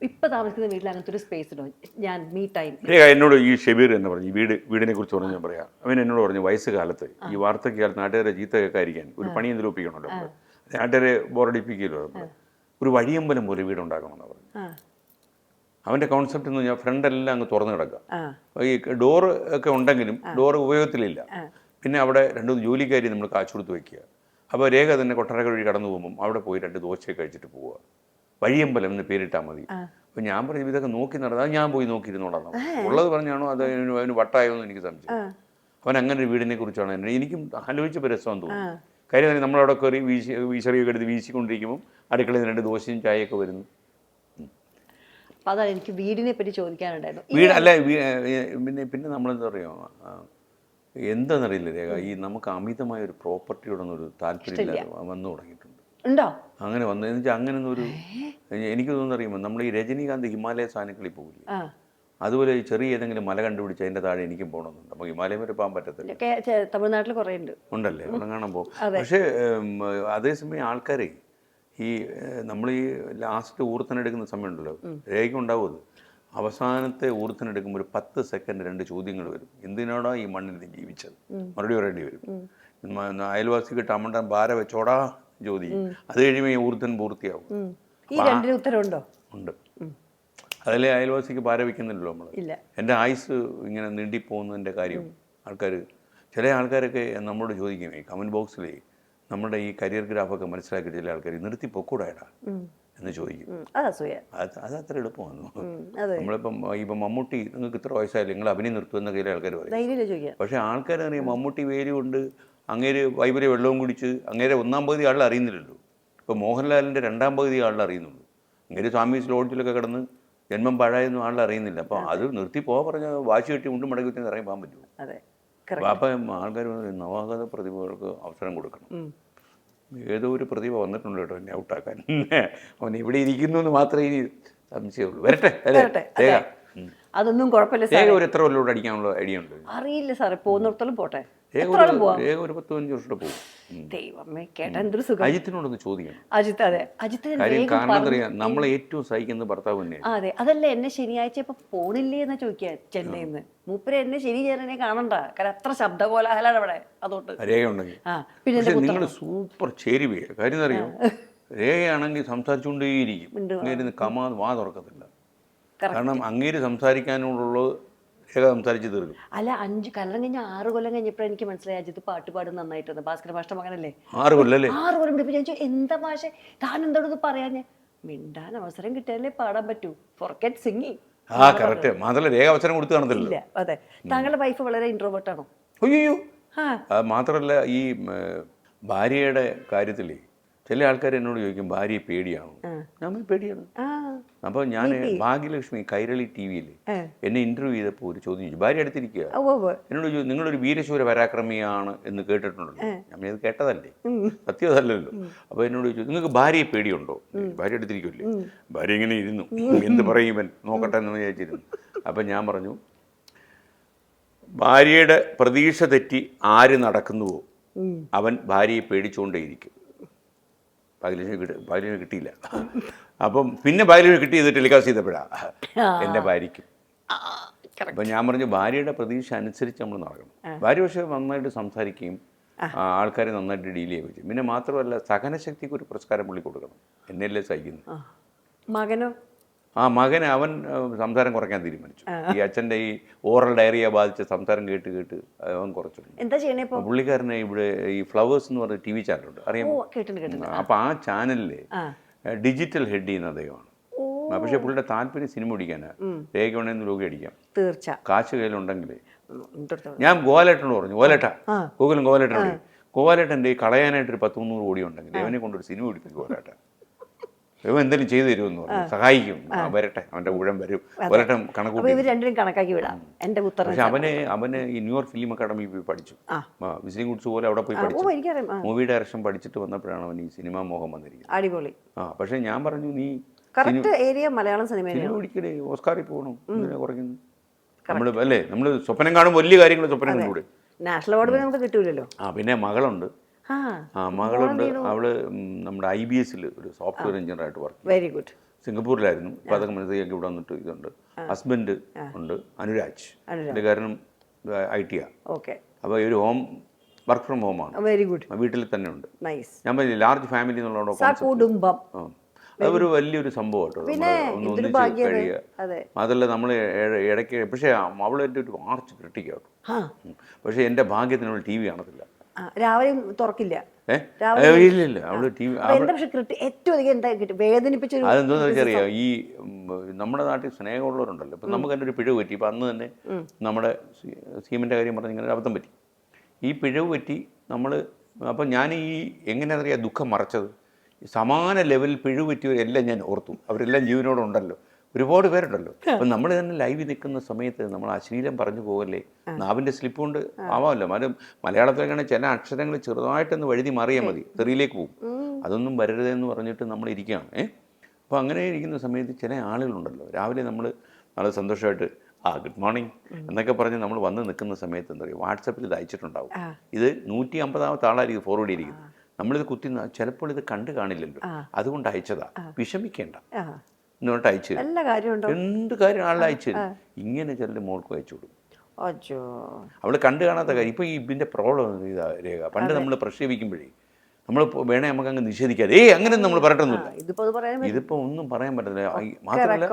ഇപ്പം താമസിക്കുന്ന വീട്ടിൽ അങ്ങനത്തെ ഒരു സ്പേസ് ഉണ്ടോ? ഞാൻ മീ ടൈം. എന്നോട് ഈ ഷബീർ എന്ന് പറഞ്ഞു, ഈ വീടിനെ കുറിച്ച് പറഞ്ഞു ഞാൻ പറയാം. അവൻ എന്നോട് പറഞ്ഞു, വയസ്സുകാലത്ത് ഈ വാർദ്ധക്യകാലത്ത് നാട്ടുകാരെ ചീത്ത കേൾക്കാതിരിക്കാൻ ഒരു പണി എന്തെങ്കിലും ഒപ്പിക്കണമല്ലോ, നാട്ടുകാരെ ബോറടിപ്പിക്കുമല്ലോ, ഒരു വഴിയമ്പലം പോലെ വീടുണ്ടാക്കണമെന്ന് പറഞ്ഞു. അവൻ്റെ കോൺസെപ്റ്റ് എന്ന് പറഞ്ഞാൽ ഫ്രണ്ടെല്ലാം അങ്ങ് തുറന്നു കിടക്കുക, ഈ ഡോറ് ഒക്കെ ഉണ്ടെങ്കിലും ഡോറ് ഉപയോഗത്തിലില്ല. പിന്നെ അവിടെ 2 ജോലിക്കാരി നമ്മൾ കാശ് കൊടുത്ത് വയ്ക്കുക. അപ്പോൾ രേഖ തന്നെ കൊട്ടാരക്കര വഴി കടന്നു പോകുമ്പം അവിടെ പോയി 2 ദോശയൊക്കെ കഴിച്ചിട്ട് പോവുക. വഴിയമ്പലം എന്ന് പേരിട്ടാൽ മതി. അപ്പോൾ ഞാൻ പറഞ്ഞു, ഇതൊക്കെ നോക്കി നടന്നത്, അത് ഞാൻ പോയി നോക്കിയിരുന്നോളാം. ഉള്ളത് പറഞ്ഞാണോ അത് അവന് വട്ടായോ എന്ന് എനിക്ക് സംശയം. അവൻ അങ്ങനെ ഒരു വീടിനെ കുറിച്ചാണ് എനിക്കും ആലോചിച്ചപ്പോൾ രസം തോന്നുന്നു. കാര്യം നമ്മളവിടെ കയറി വീശറിയൊക്കെ എടുത്ത് വീശിക്കൊണ്ടിരിക്കുമ്പം അടുക്കളയിൽ 2 ദോശയും ചായയൊക്കെ വരുന്നു. അപ്പോൾ അതാണ് എനിക്ക് വീടിനെ പറ്റി ചോദിക്കാനുണ്ടായിരുന്നു. വീട് അല്ല, പിന്നെ നമ്മളെന്താ പറയുക, എന്താണെന്നറിയില്ല രേഖ, ഈ നമുക്ക് അമിതമായ ഒരു പ്രോപ്പർട്ടിയോടൊന്നൊരു താല്പര്യമില്ല വന്നു തുടങ്ങിയിട്ടുണ്ട്. ഉണ്ടോ അങ്ങനെ വന്നതെന്ന് വെച്ചാൽ അങ്ങനെ ഒരു എനിക്ക് തോന്നുന്നു അറിയുമ്പോൾ നമ്മൾ ഈ രജനീകാന്ത് ഹിമാലയ സാധനങ്ങളിൽ പോകില്ലേ, അതുപോലെ ഈ ചെറിയ ഏതെങ്കിലും മല കണ്ടുപിടിച്ച് അതിൻ്റെ താഴെ എനിക്കും പോകണമെന്നുണ്ട്. നമുക്ക് ഹിമാലയം വരെ പോകാൻ പറ്റത്തില്ല, തമിഴ്നാട്ടിൽ കുറേ ഉണ്ടല്ലേ, അവിടെ കാണാൻ പോകും. പക്ഷേ അതേസമയം ആൾക്കാരെ ഈ നമ്മൾ ഈ ലാസ്റ്റ് ഊർത്തനെടുക്കുന്ന സമയമുണ്ടല്ലോ, രേഖയ്ക്കുണ്ടാവും അത്. അവസാനത്തെ ഊർത്തനെടുക്കുമ്പോൾ ഒരു 10 സെക്കൻഡ് 2 ചോദ്യങ്ങൾ വരും. എന്തിനാണോ ഈ മണ്ണിൽ നീ ജീവിച്ചത്, മറുപടി പറയേണ്ടി വരും. അയൽവാസിക്ക് ടമണ്ടൻ ഭാര വെച്ചോടാ ചോദ്യം. അത് കഴിയുമ്പോൾ ഈ ഊർത്തൻ പൂർത്തിയാവും. ഉണ്ട്. അതിലെ അയൽവാസിക്ക് ഭാര വയ്ക്കുന്നില്ലല്ലോ നമ്മൾ. എൻ്റെ ആയുസ് ഇങ്ങനെ നീണ്ടിപ്പോകുന്നതിൻ്റെ കാര്യം ചില ആൾക്കാരൊക്കെ നമ്മളോട് ചോദിക്കും, ഈ കമൻറ്റ് ബോക്സിൽ നമ്മുടെ ഈ കരിയർ ഗ്രാഫൊക്കെ മനസ്സിലാക്കി ചില ആൾക്കാർ നിർത്തി പൊക്കൂടാടാ എന്ന് ചോദിക്കും. അത് അത്ര എളുപ്പമാണ്. നമ്മളിപ്പം മമ്മൂട്ടി നിങ്ങൾക്ക് ഇത്ര വയസ്സായാലും നിങ്ങൾ അഭിനയം നിർത്തുമെന്ന കയ്യിലെ ആൾക്കാർ പറയും. പക്ഷേ ആൾക്കാരറിയാം മമ്മൂട്ടി വേരുകൊണ്ട് അങ്ങേര് വൈബരെ വെള്ളവും കുടിച്ച് അങ്ങേരെ 1-ാം പകുതി ആളിൽ അറിയുന്നില്ലല്ലോ. ഇപ്പോൾ മോഹൻലാലിൻ്റെ 2-ാം പകുതി ആളിൽ അറിയുന്നുള്ളൂ. അങ്ങേര് സ്വാമീസ് ലോഡ്ജിലൊക്കെ കിടന്ന് ജന്മം പാഴായൊന്നും ആളിൽ അറിയുന്നില്ല. അപ്പോൾ അത് നിർത്തി പോകാൻ പറഞ്ഞാൽ വാശി കെട്ടി ഉണ്ടും മടക്കി വെച്ചാൽ ഇറങ്ങി പോകാൻ പറ്റുമോ? അപ്പം ആൾക്കാർ നവാഗത പ്രതിഭകൾക്ക് അവസരം കൊടുക്കണം. ഏതോ ഒരു പ്രതിഭ വന്നിട്ടുണ്ട് കേട്ടോ എന്നെ ഔട്ടാക്കാൻ. അവൻ ഇവിടെ ഇരിക്കുന്നു എന്ന് മാത്രമേ ഇനി സംശയമുള്ളൂ. വരട്ടെ അല്ലേ? അതൊന്നും കുഴപ്പമില്ല. ഒരു എത്ര കൊല്ലോട് അടിക്കാനുള്ള ഐഡിയ ഉണ്ട്? അറിയില്ല സാറേ, പോകുന്നിടത്തോളം പോട്ടെ. ഒരു 10-15 വർഷം പോകും. ദൈവമേ, കേട്ടാ എന്തൊരു സുഖം. അജിത്തിനോടൊന്ന് ചോദിക്കണം. അജിത്ത്, അതെ, അജിത്ത് കാരണം അറിയാം, നമ്മളെ ഏറ്റവും സഹിക്കുന്നത് ഭർത്താവ് തന്നെയാണ്. അതെ, അതല്ല എന്നെ ശനിയാഴ്ച ഇപ്പൊ പോണില്ലേ എന്ന് ചോദിക്കുക ചെന്നൈന്ന്. മൂപ്പര് എന്നെ ശനി ചേരനെ കാണണ്ട, കാരണം അത്ര ശബ്ദ കോലാഹലാണ് അവിടെ. അതുകൊണ്ട് രേഖ ഉണ്ടെങ്കിൽ പിന്നെ നിങ്ങൾ സൂപ്പർ ചേരുവേ. കാര്യം അറിയോ, രേഖയാണെങ്കിൽ സംസാരിച്ചുകൊണ്ടേയിരിക്കും, കമാ വാ തുറക്കത്തില്ല. കാരണം അങ്ങേര് സംസാരിക്കാനുള്ളത് രേഖ സംസാരിച്ച് തീർക്കും. അല്ല, 5 കല്യാണം കഴിഞ്ഞ 6 കൊല്ലം കഴിഞ്ഞപ്പോഴാണ് എനിക്ക് മനസ്സിലായി അജിത്ത് പാട്ട് പാടും നന്നായിട്ടുണ്ട്. ഭാസ്കര മാഷ്ട മകനല്ലേ? 6 കൊല്ലം. 6 കൊല്ലം പിടിപ്പ്. ഞാൻ എന്താ ഭാഷ, താൻ എന്താണെന്ന് പറയാൻ, മിണ്ടാൻ അവസരം കിട്ടിയാലേ പാടാൻ പറ്റൂ. Forget singing. കറക്റ്റ്. മാത്രമല്ല രേഖ അവസരം കൊടുത്ത് കാണത്തില്ല. അതെ. താങ്കളുടെ വൈഫ് വളരെ ഇൻട്രോവേർട്ട് ആണോ? അയ്യോ, മാത്രമല്ല ഈ ഭാര്യയുടെ കാര്യത്തിൽ ചില ആൾക്കാർ എന്നോട് ചോദിക്കും ഭാര്യയെ പേടിയാണോ? ഞാൻ പേടിയാണ്. അപ്പോൾ ഞാൻ ഭാഗ്യലക്ഷ്മി കൈരളി TV-യിൽ എന്നെ ഇന്റർവ്യൂ ചെയ്തപ്പോൾ ഒരു ചോദ്യം ചോദിച്ചു. ഭാര്യ അടുത്തിരിക്കുക എന്നോട് ചോദിച്ചു, നിങ്ങളൊരു വീരശൂര പരാക്രമിയാണ് എന്ന് കേട്ടിട്ടുണ്ടല്ലോ. ഞാൻ ഇത് കേട്ടതല്ലേ, സത്യം അതല്ലല്ലോ. അപ്പോൾ എന്നോട് ചോദിച്ചു, നിങ്ങൾക്ക് ഭാര്യയെ പേടിയുണ്ടോ? ഭാര്യ അടുത്തിരിക്കുമല്ലേ. ഭാര്യ ഇങ്ങനെ ഇരുന്നു, എന്ത് പറയും ഇവൻ നോക്കട്ടെ എന്ന് വിചാരിച്ചിരുന്നു. അപ്പം ഞാൻ പറഞ്ഞു, ഭാര്യയുടെ പ്രതീക്ഷ തെറ്റി ആര് നടക്കുന്നുവോ അവൻ ഭാര്യയെ പേടിച്ചുകൊണ്ടേയിരിക്കും. ഭാഗ്യലക്ഷ്മി കിട്ടിയില്ല. അപ്പം പിന്നെ ഭാഗ്യലക്ഷ്മി കിട്ടിയത് ടെലികാസ്റ്റ് ചെയ്തപ്പോഴാണ് എൻ്റെ ഭാര്യയ്ക്കും. അപ്പം ഞാൻ പറഞ്ഞു, ഭാര്യയുടെ പ്രതീക്ഷ അനുസരിച്ച് നമ്മൾ നടക്കണം. ഭാര്യ പക്ഷേ നന്നായിട്ട് സംസാരിക്കുകയും ആൾക്കാരെ നന്നായിട്ട് ഡീൽ ചെയ്യുകയും ചെയ്യും. പിന്നെ മാത്രമല്ല, സഹനശക്തിക്ക് ഒരു പുരസ്കാരം പുള്ളി കൊടുക്കണം. എന്നെയല്ലേ സഹിക്കുന്നു. മകനോ? മകന് അവൻ സംസാരം കുറയ്ക്കാൻ തീരുമാനിച്ചു. ഈ അച്ഛൻ്റെ ഈ ഓറൽ ഡയറിയ ബാധിച്ച സംസാരം കേട്ട് കേട്ട് അവൻ കുറച്ചു. എന്താ ചെയ്യണേ പുള്ളിക്കാരനെ ഇവിടെ ഈ ഫ്ലവേഴ്സ് എന്ന് പറഞ്ഞ TV ചാനലുണ്ട്, അറിയാമോ? അപ്പോൾ ആ ചാനലിൽ ഡിജിറ്റൽ ഹെഡ് ചെയ്യുന്ന അദ്ദേഹമാണ്. പക്ഷേ പുള്ളിയുടെ താല്പര്യം സിനിമ പിടിക്കാനാണ്. രേഖ വേണമെന്ന് ലോക അടിക്കാം, തീർച്ച കാശ് കയ്യിലുണ്ടെങ്കിൽ. ഞാൻ ഗോവാലേട്ടനോട് പറഞ്ഞു, ഗൂഗിളും ഗോവാലേട്ടൻ്റെ ഈ കളയാനായിട്ട് ഒരു 10-300 കോടി ഉണ്ടെങ്കിൽ അവനെ കൊണ്ടൊരു സിനിമ പിടിപ്പിക്കും. ഗോവാലേട്ടൻ ഇവ എന്തെങ്കിലും ചെയ്തു തരുമെന്ന് പറഞ്ഞു, സഹായിക്കും, വരട്ടെ, അവൻ്റെ ഊഴം വരും, വരട്ടെ, കണക്കാക്കി വിടാം. പക്ഷെ അവന് ഈ ന്യൂയോർക്ക് ഫിലിം അക്കാഡമി പോയി പഠിച്ചു. വിസിറ്റിംഗ് ഗുഡ്സ് പോലെ അവിടെ പോയി പഠിച്ചു. മൂവി ഡയറക്ഷൻ പഠിച്ചിട്ട് വന്നപ്പോഴാണ് അവൻ ഈ സിനിമാ മോഹം വന്നിരിക്കുന്നത്. അടിപൊളി. പക്ഷെ ഞാൻ പറഞ്ഞു, നീ മലയാളം സിനിമ പിടിക്കലേ, ഓസ്കാറിൽ പോകണം, എന്തിനാ കുറയ്ക്കുന്നു? നമ്മൾ സ്വപ്നം കാണും, വലിയ കാര്യങ്ങൾ സ്വപ്നം കണ്ടുകൂടെ? നാഷണൽ അവാർഡ് നമുക്ക് കിട്ടൂലല്ലോ. പിന്നെ മകളുണ്ട്. മകളുണ്ട്. അവള് നമ്മുടെ IBS-ൽ ഒരു സോഫ്റ്റ്വെയർ എഞ്ചിനീയറായിട്ട് വർക്ക്. Very good. സിംഗപ്പൂരിലായിരുന്നു. അപ്പോൾ അതൊക്കെ മനസ്സിലാക്കി ഇവിടെ വന്നിട്ട് ഇതുണ്ട്. ഹസ്ബൻഡ് ഉണ്ട്, അനുരാജ്. എൻ്റെ കാരണം IT. ഓക്കെ. അപ്പോൾ ഒരു വർക്ക് ഫ്രം ഹോമാണ്. Very good. വീട്ടിൽ തന്നെ ഉണ്ട്. ഞാൻ പറഞ്ഞില്ല, ലാർജ് ഫാമിലി എന്നുള്ളതോടൊപ്പം അതൊരു വലിയൊരു സംഭവം കേട്ടോ. കഴിയുക. അതല്ല, നമ്മൾ ഇടയ്ക്ക്, പക്ഷേ അവൾ എൻ്റെ ഒരു ആർച്ച് ക്രിട്ടിക്കാട്ടോ. പക്ഷേ എൻ്റെ ഭാഗ്യത്തിനുള്ള TV കാണത്തില്ല. രാവിലെ തുറക്കില്ല. ഇല്ല, അവള് TV. അതെന്താന്ന് വെച്ചറിയാം, ഈ നമ്മുടെ നാട്ടിൽ സ്നേഹമുള്ളവരുണ്ടല്ലോ. ഇപ്പം നമുക്ക് തന്നെ ഒരു പിഴവ് പറ്റി. ഇപ്പം അന്ന് തന്നെ നമ്മുടെ സീമിൻ്റെ കാര്യം പറഞ്ഞ് ഇങ്ങനെ അബദ്ധം പറ്റി. ഈ പിഴവ് പറ്റി നമ്മൾ. അപ്പം ഞാൻ ഈ എങ്ങനെയാണെന്നറിയാം ദുഃഖം മറച്ചത്. സമാന ലെവലിൽ പിഴവ് പറ്റിയവരെല്ലാം ഞാൻ ഓർത്തു. അവരെല്ലാം ജീവനോടുണ്ടല്ലോ, ഒരുപാട് പേരുണ്ടല്ലോ. അപ്പം നമ്മൾ തന്നെ ലൈവിൽ നിൽക്കുന്ന സമയത്ത് നമ്മൾ അശ്ലീലം പറഞ്ഞു പോകല്ലേ, നാവിൻ്റെ സ്ലിപ്പ് കൊണ്ട് ആവാമല്ലോ. മലയാളത്തിലൊക്കെയാണ് ചില അക്ഷരങ്ങൾ ചെറുതായിട്ടൊന്ന് വഴുതി മാറിയാൽ മതി, തെറിയിലേക്ക് പോകും. അതൊന്നും വരരുതെന്ന് പറഞ്ഞിട്ട് നമ്മൾ ഇരിക്കുകയാണ്. അപ്പോൾ അങ്ങനെ ഇരിക്കുന്ന സമയത്ത് ചില ആളുകളുണ്ടല്ലോ, രാവിലെ നമ്മൾ വളരെ സന്തോഷമായിട്ട് ഗുഡ് മോർണിംഗ് എന്നൊക്കെ പറഞ്ഞ് നമ്മൾ വന്ന് നിൽക്കുന്ന സമയത്ത് എന്താ പറയുക, വാട്സപ്പിൽ ഇത് അയച്ചിട്ടുണ്ടാവും. ഇത് 150ാമത്തെ ആളായിരിക്കും ഫോർവേഡ് ചെയ്തിരിക്കുന്നത്. നമ്മളിത് ചിലപ്പോൾ ഇത് കണ്ടു കാണില്ലല്ലോ, അതുകൊണ്ട് അയച്ചതാ, വിഷമിക്കേണ്ട എന്നിട്ട് അയച്ചു തരും. എന്ത് കാര്യം ആളെ അയച്ചു തരും. ഇങ്ങനെ ചിലർ മോൾക്ക് അയച്ചു കൊടുക്കും. അവൾ കണ്ടു കാണാത്ത കാര്യം. ഇപ്പൊ ഇതിന്റെ പ്രോബ്ലം ഇതാ രേഖ. പണ്ട് നമ്മൾ പ്രക്ഷേപിക്കുമ്പോഴേ നമ്മൾ വേണേ നമുക്ക് അങ്ങ് നിഷേധിക്കാതെ അങ്ങനെ നമ്മൾ പറയട്ടൊന്നുമില്ല. ഇതിപ്പോ ഒന്നും പറയാൻ പറ്റില്ല. മാത്രമല്ല,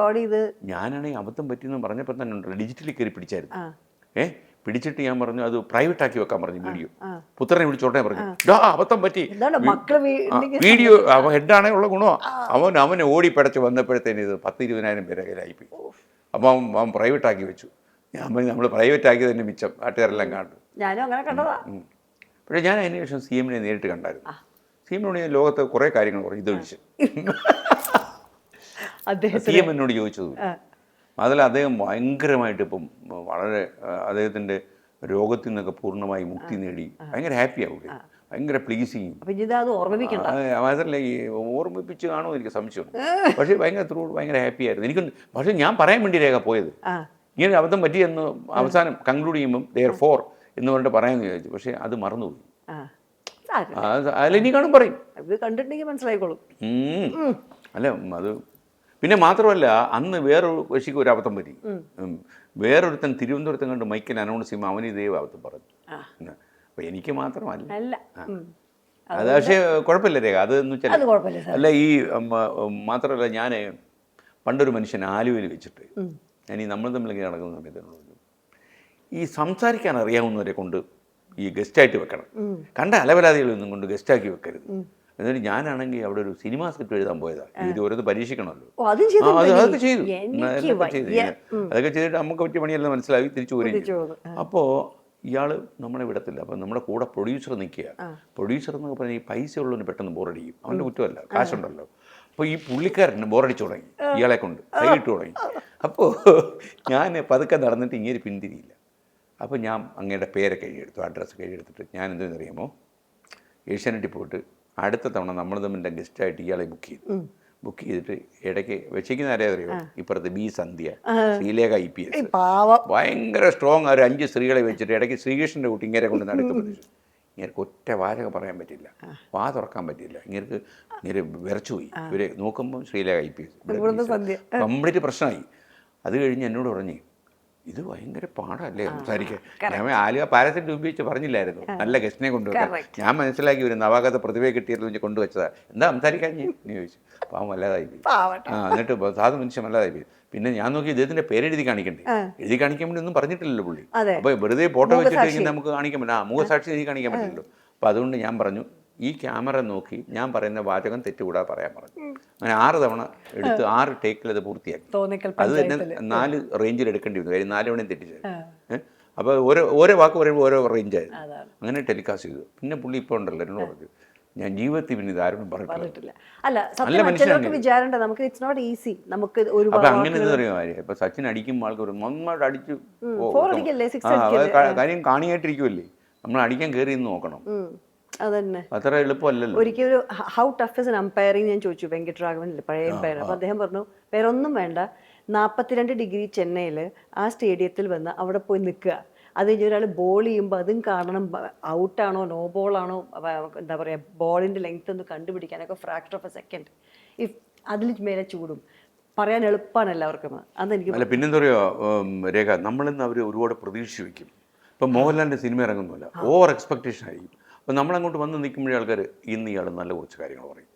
ഞാനാണെങ്കിൽ അബദ്ധം പറ്റിയെന്ന് പറഞ്ഞപ്പോൾ തന്നെ ഉണ്ടല്ലോ, ഡിജിറ്റലി കയറി പിടിച്ചായിരുന്നു. പിടിച്ചിട്ട് ഞാൻ പറഞ്ഞു അത് പ്രൈവറ്റ് ആക്കി വെക്കാൻ പറഞ്ഞു വീഡിയോ. പുത്രനെ വിളിച്ചോട്ടെ പറഞ്ഞു, അബദ്ധം പറ്റി വീഡിയോ. ഹെഡാണേ ഉള്ള ഗുണമാണ്. അവനെ ഓടി പടച്ച് വന്നപ്പോഴത്തേന് ഇത് 10-20,000 പേരെ കയ്യിലായിപ്പോയി. അപ്പം അവൻ പ്രൈവറ്റ് ആക്കി വെച്ചു. ഞാൻ പറഞ്ഞു നമ്മൾ പ്രൈവറ്റ് ആക്കി തന്നെ മിച്ചം, നാട്ടുകാരെല്ലാം കണ്ടു. പക്ഷേ ഞാൻ അതിന് ശേഷം CM-നെ നേരിട്ട് കണ്ടായിരുന്നു. CM-നോട് ഞാൻ ലോകത്തെ കുറേ കാര്യങ്ങൾ പറഞ്ഞു, ഇതൊഴിച്ച്. CM എന്നോട് ചോദിച്ചതും അതിൽ അദ്ദേഹം ഭയങ്കരമായിട്ട് ഇപ്പം വളരെ അദ്ദേഹത്തിൻ്റെ രോഗത്തിൽ നിന്നൊക്കെ പൂർണ്ണമായി മുക്തി നേടി ഭയങ്കര ഹാപ്പി ആവുക, ഭയങ്കര പ്ലീസിങ്. അതല്ല, ഈ ഓർമ്മിപ്പിച്ച് കാണുമോ എനിക്ക് സംശയമുണ്ട്. പക്ഷേ ഭയങ്കര ഹാപ്പി ആയിരുന്നു എനിക്ക്. പക്ഷേ ഞാൻ പറയാൻ വേണ്ടി രേഖ പോയത് ഇങ്ങനെ അബദ്ധം പറ്റിയെന്ന് അവസാനം കൺക്ലൂഡ് ചെയ്യുമ്പം ദെയർഫോർ എന്ന് പറഞ്ഞിട്ട് പറയാമെന്ന് വിചാരിച്ചു. പക്ഷേ അത് മറന്നുപോയി. അതിലെനി കാണും പറയും, കണ്ടിട്ടുണ്ടെങ്കിൽ മനസ്സിലായിക്കോളും. അല്ല അത് പിന്നെ മാത്രമല്ല, അന്ന് വേറൊരു കക്ഷിക്ക് ഒരു അബദ്ധം പറ്റി. വേറൊരുത്തൻ തിരുവനന്തപുരത്ത് കണ്ട് മൈക്കിൽ അനൗൺസ് ചെയ്യുമ്പോൾ അവന് ഇതേ അബദ്ധം പറഞ്ഞു. അപ്പം എനിക്ക് മാത്രമല്ല അത്. പക്ഷേ കുഴപ്പമില്ല രേഖ, അതെന്ന് വെച്ചാൽ അല്ല, ഈ മാത്രമല്ല, ഞാൻ പണ്ടൊരു മനുഷ്യൻ ആലുവയിൽ വെച്ചിട്ട് ഞാൻ ഈ നമ്മൾ തമ്മിലേക്ക് നടക്കുന്ന സമയത്ത് ഈ സംസാരിക്കാൻ അറിയാവുന്നവരെ കൊണ്ട് ഈ ഗസ്റ്റായിട്ട് വെക്കണം, കണ്ട അലവലാദികളൊന്നും കൊണ്ട് ഗസ്റ്റാക്കി വെക്കരുത്. എന്നിട്ട് ഞാനാണെങ്കിൽ അവിടെ ഒരു സിനിമ സ്ക്രിപ്റ്റ് എഴുതാൻ പോയതാണ്. ഇത് ഓരോന്ന് പരീക്ഷിക്കണമല്ലോ. അതൊക്കെ ചെയ്തു. അതൊക്കെ ചെയ്തിട്ട് നമുക്ക് പറ്റിയ പണിയെല്ലാം മനസ്സിലാക്കി തിരിച്ചു പോരുകയും. അപ്പോൾ ഇയാൾ നമ്മളെ വിടത്തില്ല. അപ്പം നമ്മുടെ കൂടെ പ്രൊഡ്യൂസർ നിൽക്കുക. പ്രൊഡ്യൂസർ എന്നൊക്കെ പറഞ്ഞാൽ ഈ പൈസ ഉള്ളവന് പെട്ടെന്ന് ബോറടിക്കും. അവൻ്റെ കുറ്റമല്ല, കാശുണ്ടല്ലോ. അപ്പോൾ ഈ പുള്ളിക്കാരന് ബോറടിച്ചു തുടങ്ങി, ഇയാളെ കൊണ്ട് കൈയിട്ട് തുടങ്ങി. അപ്പോൾ ഞാൻ പതുക്കെ നടന്നിട്ട് ഇങ്ങനെ പിന്തിരിയില്ല. അപ്പോൾ ഞാൻ അങ്ങയുടെ പേരൊക്കെ എഴുതിയെടുത്തു, അഡ്രസ്സൊക്കെ എഴുതിയെടുത്തിട്ട് ഞാൻ എന്തെന്നറിയാമോ, ഏഷ്യാനെറ്റിൽ പോയിട്ട് അടുത്ത തവണ നമ്മൾ തമ്മിൻ്റെ ഗസ്റ്റായിട്ട് ഇയാളെ ബുക്ക് ചെയ്തിട്ട് ഇടയ്ക്ക് വെച്ചിരിക്കുന്ന ആരെയും അറിയോ, ഇപ്പുറത്ത് ബി സന്ധ്യ, ശ്രീലേഖ IPS, ഭയങ്കര സ്ട്രോങ് ഒരു 5 സ്ത്രീകളെ വെച്ചിട്ട് ഇടയ്ക്ക് ശ്രീകൃഷ്ണൻ്റെ കുട്ടി ഇങ്ങനെ കൊണ്ട് നടക്ക് പിടിച്ചു. ഇങ്ങനെ ഒറ്റ വാചകം പറയാൻ പറ്റില്ല, വാ തുറക്കാൻ പറ്റില്ല. ഇങ്ങനെ വിറച്ചുപോയി. ഇവരെ നോക്കുമ്പോൾ ശ്രീലേഖ IPS കംപ്ലീറ്റ് പ്രശ്നമായി. അത് കഴിഞ്ഞ് എന്നോട് പറഞ്ഞു, ഇത് ഭയങ്കര പാടല്ലേ സംസാരിക്കാൻ. ഞാൻ ആലുവ പാലസിൻ്റെ ഉപയോഗിച്ച് പറഞ്ഞില്ലായിരുന്നു നല്ല ഗസ്റ്റിനെ കൊണ്ടുവരാൻ. ഞാൻ മനസ്സിലാക്കി ഒരു നവാഗത പ്രതിഭയെ കിട്ടിയതെന്ന് കൊണ്ടുവച്ചതാ. എന്താ സംസാരിക്കാൻ നീ ചോദിച്ചു. പാവം വല്ലാതായി പോയി. എന്നിട്ട് സാധു മനുഷ്യൻ വല്ലാതായി പോയി. പിന്നെ ഞാൻ നോക്കി ഇദ്ദേഹത്തിൻ്റെ പേരെഴുതി കാണിക്കണ്ടേ, എഴുതി കാണിക്കാൻ വേണ്ടി ഒന്നും പറഞ്ഞിട്ടില്ലല്ലോ പുള്ളി. അപ്പോൾ വെറുതെ ഫോട്ടോ വെച്ചിട്ട് നമുക്ക് കാണിക്കാൻ പറ്റില്ല, മുഖസാക്ഷി എഴുതി കാണിക്കാൻ പറ്റില്ലല്ലോ. അപ്പോൾ അതുകൊണ്ട് ഞാൻ പറഞ്ഞു, ഈ ക്യാമറ നോക്കി ഞാൻ പറയുന്ന വാചകം തെറ്റുകൂടാതെ പറയാൻ പറഞ്ഞു. അങ്ങനെ 6 തവണ എടുത്ത് 6 ടേക്കിൽ അത് പൂർത്തിയാക്കി. അത് തന്നെ 4 റേഞ്ചിൽ എടുക്കേണ്ടി വന്നു, കാര്യം 4 തവണയും തെറ്റിച്ചത്. അപ്പോൾ ഓരോ വാക്ക് പറയുമ്പോൾ ഓരോ റേഞ്ചായിരുന്നു. അങ്ങനെ ടെലികാസ്റ്റ് ചെയ്തു. പിന്നെ പുള്ളി ഇപ്പോൾ ഉണ്ടല്ലോ എന്നോട് പറഞ്ഞു, ഞാൻ ജീവിതത്തിൽ പിന്നെ ഇത് ആരോടും പറഞ്ഞിട്ടില്ല. അപ്പൊ അങ്ങനെ എന്താ പറയുക കാര്യം, ഇപ്പൊ സച്ചിൻ അടിക്കുമ്പോൾ ആൾക്കാർ നന്നായിട്ട് അടിച്ചു കാര്യം കാണിയായിട്ടിരിക്കുമല്ലേ, നമ്മൾ അടിക്കാൻ കയറി എന്ന് നോക്കണം. അതന്നെ അത്ര എളുപ്പമല്ലല്ലോ. ഒരിക്കലും ഒരു how tough is an umpiring ഞാൻ ചോദിച്ചു വെങ്കട്ടരാഘവനിൽ, പഴയ അമ്പയർ. അപ്പോൾ അദ്ദേഹം പറഞ്ഞു വേറെ ഒന്നും വേണ്ട, 42 ഡിഗ്രി ചെന്നൈയിൽ ആ സ്റ്റേഡിയത്തിൽ വന്ന് അവിടെ പോയി നിൽക്കുക. അത് കഴിഞ്ഞ് ഒരാൾ ബോൾ ചെയ്യുമ്പോൾ അതും കാണണം, ഔട്ടാണോ നോ ബോളാണോ, എന്താ പറയുക, ബോളിൻ്റെ ലെങ്ത് ഒന്ന് കണ്ടുപിടിക്കാനൊക്കെ fraction of a second. If അതിൽ മേലെ ചൂടും പറയാൻ എളുപ്പമാണ് എല്ലാവർക്കും. അതെനിക്ക് അല്ല പിന്നെന്താ പറയുക രേഖ, നമ്മളിന്ന് അവർ ഒരുപാട് പ്രതീക്ഷിച്ച് വയ്ക്കും. ഇപ്പം മോഹൻലാലിൻ്റെ സിനിമ ഇറങ്ങുന്നില്ല, ഓവർ എക്സ്പെക്റ്റേഷൻ ആയിരിക്കും. അപ്പം നമ്മളങ്ങോട്ട് വന്ന് നിൽക്കുമ്പോഴേ ആൾക്കാർ ഇന്ന് ഇയാൾ നല്ല കുറച്ച് കാര്യങ്ങൾ പറയും,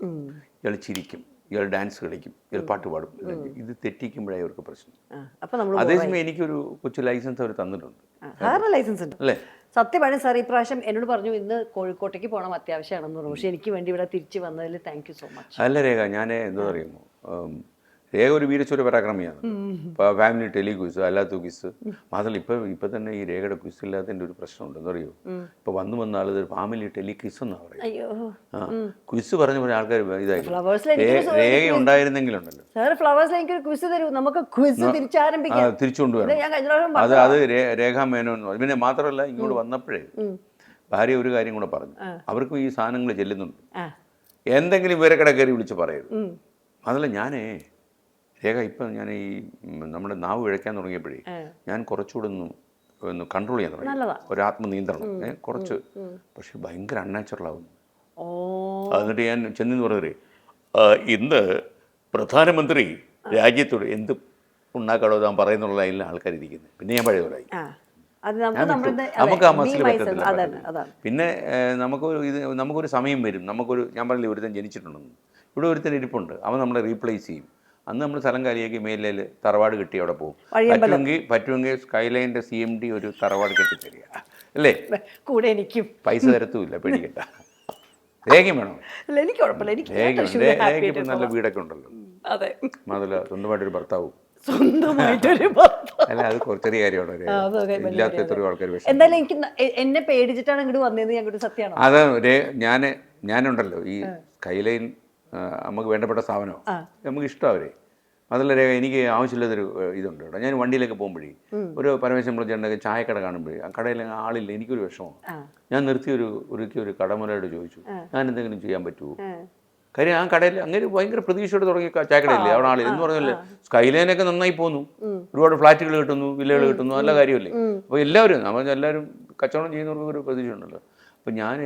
ഇയാൾ ചിരിക്കും, ഇയാൾ ഡാൻസ് കളിക്കും, ഇയാൾ പാട്ട് പാടും. ഇത് തെറ്റിക്കുമ്പോഴേ അവർക്ക് പ്രശ്നം. അതേസമയം എനിക്കൊരു കൊച്ചു ലൈസൻസ് അവർ തന്നിട്ടുണ്ട്, ലൈസൻസ് ഉണ്ട് അല്ലേ? സത്യമാണ് സാർ. ഈ പ്രാവശ്യം എന്നോട് പറഞ്ഞു ഇന്ന് കോഴിക്കോട്ടേക്ക് പോകണം, അത്യാവശ്യമാണെന്ന് പറഞ്ഞു. പക്ഷേ എനിക്ക് വേണ്ടി ഇവിടെ തിരിച്ച് വന്നതിൽ താങ്ക് യു സോ മച്ച്. അല്ല രേഖ, ഞാൻ എന്താ പറയുമോ, രേഖ ഒരു വീരച്ചൂര പരാക്രമിയാണ്. ഇപ്പോൾ ഫാമിലി ടെലി ക്വിസ്, അല്ലാത്ത ക്വിസ് മാത്രമല്ല. ഇപ്പം തന്നെ ഈ രേഖയുടെ ക്വിസ് ഇല്ലാത്തതിൻ്റെ ഒരു പ്രശ്നമുണ്ട്. എന്താ പറയുമോ, ഇപ്പോൾ വന്ന ആൾ ഫാമിലി ടെലി ക്വിസ് എന്നാണ് പറയുന്നത്. ക്വിസ് പറഞ്ഞ പോലെ ആൾക്കാർ ഇതായി. രേഖ ഉണ്ടായിരുന്നെങ്കിലുണ്ടല്ലോ തിരിച്ചുകൊണ്ടുവരണം. അത് രേഖാ മേനോൻ. പിന്നെ മാത്രമല്ല ഇങ്ങോട്ട് വന്നപ്പോഴേ ഭാര്യ ഒരു കാര്യം കൂടെ പറഞ്ഞു, അവർക്കും ഈ സാധനങ്ങൾ ചെല്ലുന്നുണ്ട്, എന്തെങ്കിലും ഇവരെ കയറി വിളിച്ച് പറയരുത്. അതല്ല ഞാനേ രേഖ, ഇപ്പം ഞാൻ ഈ നമ്മുടെ നാവ് ഇഴയ്ക്കാൻ തുടങ്ങിയപ്പോഴേ ഞാൻ കുറച്ചുകൂടെ ഒന്ന് കൺട്രോൾ ചെയ്യാൻ തുടങ്ങി, ഒരു ആത്മനിയന്ത്രണം കുറച്ച്. പക്ഷെ ഭയങ്കര അൺനാച്ചുറൽ ആവുന്നു. എന്നിട്ട് ഞാൻ ചെന്നെന്ന് പറഞ്ഞേ, ഇന്ന് പ്രധാനമന്ത്രി രാജ്യത്തോട് എന്ത് ഉണ്ടാക്കാടോ താൻ പറയുന്നുള്ള ലൈനിലാണ് ആൾക്കാർ ഇരിക്കുന്നത്. പിന്നെ ഞാൻ പഴയ പോലായി. നമുക്ക് ആ മസിൽ പറ്റത്തില്ല. പിന്നെ നമുക്കൊരു സമയം വരും. ഞാൻ പറഞ്ഞില്ലേ ഒരുത്തൻ ജനിച്ചിട്ടുണ്ടെന്ന്, ഇവിടെ ഒരുത്തൻ ഇരിപ്പുണ്ട്, അവൻ നമ്മളെ റീപ്ലേസ് ചെയ്യും. അന്ന് നമ്മൾ സ്ഥലം കാലിയാക്കി മേലിൽ തറവാട് കെട്ടി അവിടെ പോകും. പറ്റുമെങ്കിൽ സ്കൈലൈൻ്റെ CMD ഒരു തറവാട് കെട്ടിത്തരിക അല്ലേ, കൂടെ എനിക്കും പൈസ തരത്തുമില്ല, പേടിക്കട്ട. രേഖയും വേണം, രേഖയ്ക്ക് നല്ല വീടൊക്കെ ഉണ്ടല്ലോ, മാത്രമല്ല സ്വന്തമായിട്ടൊരു ഭർത്താവും. അല്ല അത് ചെറിയ കാര്യമാണ്, ഇല്ലാത്ത എത്രയോ ആൾക്കാർ. എന്തായാലും എനിക്ക് എന്നെ പേടിച്ചിട്ടാണ് ഇങ്ങോട്ട് വന്നത്. ഞങ്ങൾക്ക് സത്യമാണ് അത്. ഞാനുണ്ടല്ലോ ഈ സ്കൈലൈൻ നമുക്ക് വേണ്ടപ്പെട്ട സ്ഥാപനമാണ്, നമുക്ക് ഇഷ്ടം അവരെ. അതല്ല രേഖ, എനിക്ക് ആവശ്യമില്ലാത്തൊരു ഇതുണ്ട് കേട്ടോ. ഞാൻ വണ്ടിയിലൊക്കെ പോകുമ്പോഴേ ഒരു പരമേശ്വരം വിളിച്ചിട്ടുണ്ടെങ്കിൽ ചായക്കട കാണുമ്പോഴേ ആ കടയിൽ ആളില്ല, എനിക്കൊരു വിഷമമാണ്. ഞാൻ നിർത്തി ഒരു കടമുറയോട് ചോദിച്ചു, ഞാൻ എന്തെങ്കിലും ചെയ്യാൻ പറ്റുമോ? കാര്യം ആ കടയിൽ അങ്ങനെ ഭയങ്കര പ്രതീക്ഷയോടെ തുടങ്ങിയ ചായക്കടയില്ലേ, അവിടെ ആളില്ല എന്ന് പറഞ്ഞല്ലേ. സ്കൈലൈനൊക്കെ നന്നായി പോന്നു, ഒരുപാട് ഫ്ലാറ്റുകൾ കിട്ടുന്നു, വില്ലകൾ കിട്ടുന്നു, നല്ല കാര്യമല്ലേ. അപ്പോൾ എല്ലാവരും കച്ചവടം ചെയ്യുന്നവർക്ക് ഒരു പ്രതീക്ഷ ഉണ്ടല്ലോ. അപ്പം ഞാൻ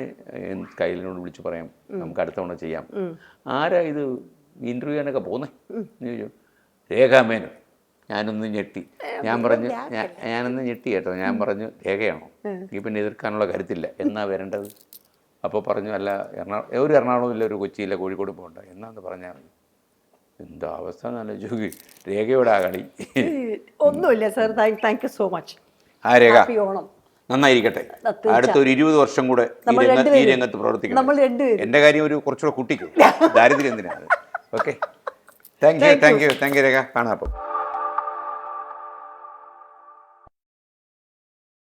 സ്കൈലിനോട് വിളിച്ച് പറയാം, നമുക്ക് അടുത്ത തവണ ചെയ്യാം. ആരാ ഇത് ഇൻ്റർവ്യൂ ചെയ്യാനൊക്കെ പോകുന്നത് എന്ന് ചോദിച്ചു. രേഖാ മേനോൻ. ഞാനൊന്ന് ഞെട്ടി. ഞാനൊന്ന് ഞെട്ടി കേട്ടോ. ഞാൻ പറഞ്ഞു, രേഖയാണോ? ഈ പിന്നെ എതിർക്കാനുള്ള കരുത്തില്ല, എന്നാ വരേണ്ടത്? അപ്പോൾ പറഞ്ഞു, അല്ല ഒരു എറണാകുളമില്ല, ഒരു കൊച്ചിയില്ല, കോഴിക്കോട് പോകണ്ട എന്നാന്ന് പറഞ്ഞാൽ മതി. എന്താ അവസ്ഥ നല്ല ചോദി. രേഖയുടെ ആ കളി ഒന്നുമില്ല sir. Thank you so much. ആ രേഖ നന്നായിരിക്കട്ടെ. അടുത്തൊരു 20 വർഷം കൂടെ ഈ രംഗത്ത് പ്രവർത്തിക്കണം. എൻ്റെ കാര്യം ഒരു കുറച്ചുകൂടെ കുട്ടിക്കും, ദാരിദ്ര്യം എന്തിനാണ്. ഓക്കെ, താങ്ക് യു രേഖ. കാണാം അപ്പം.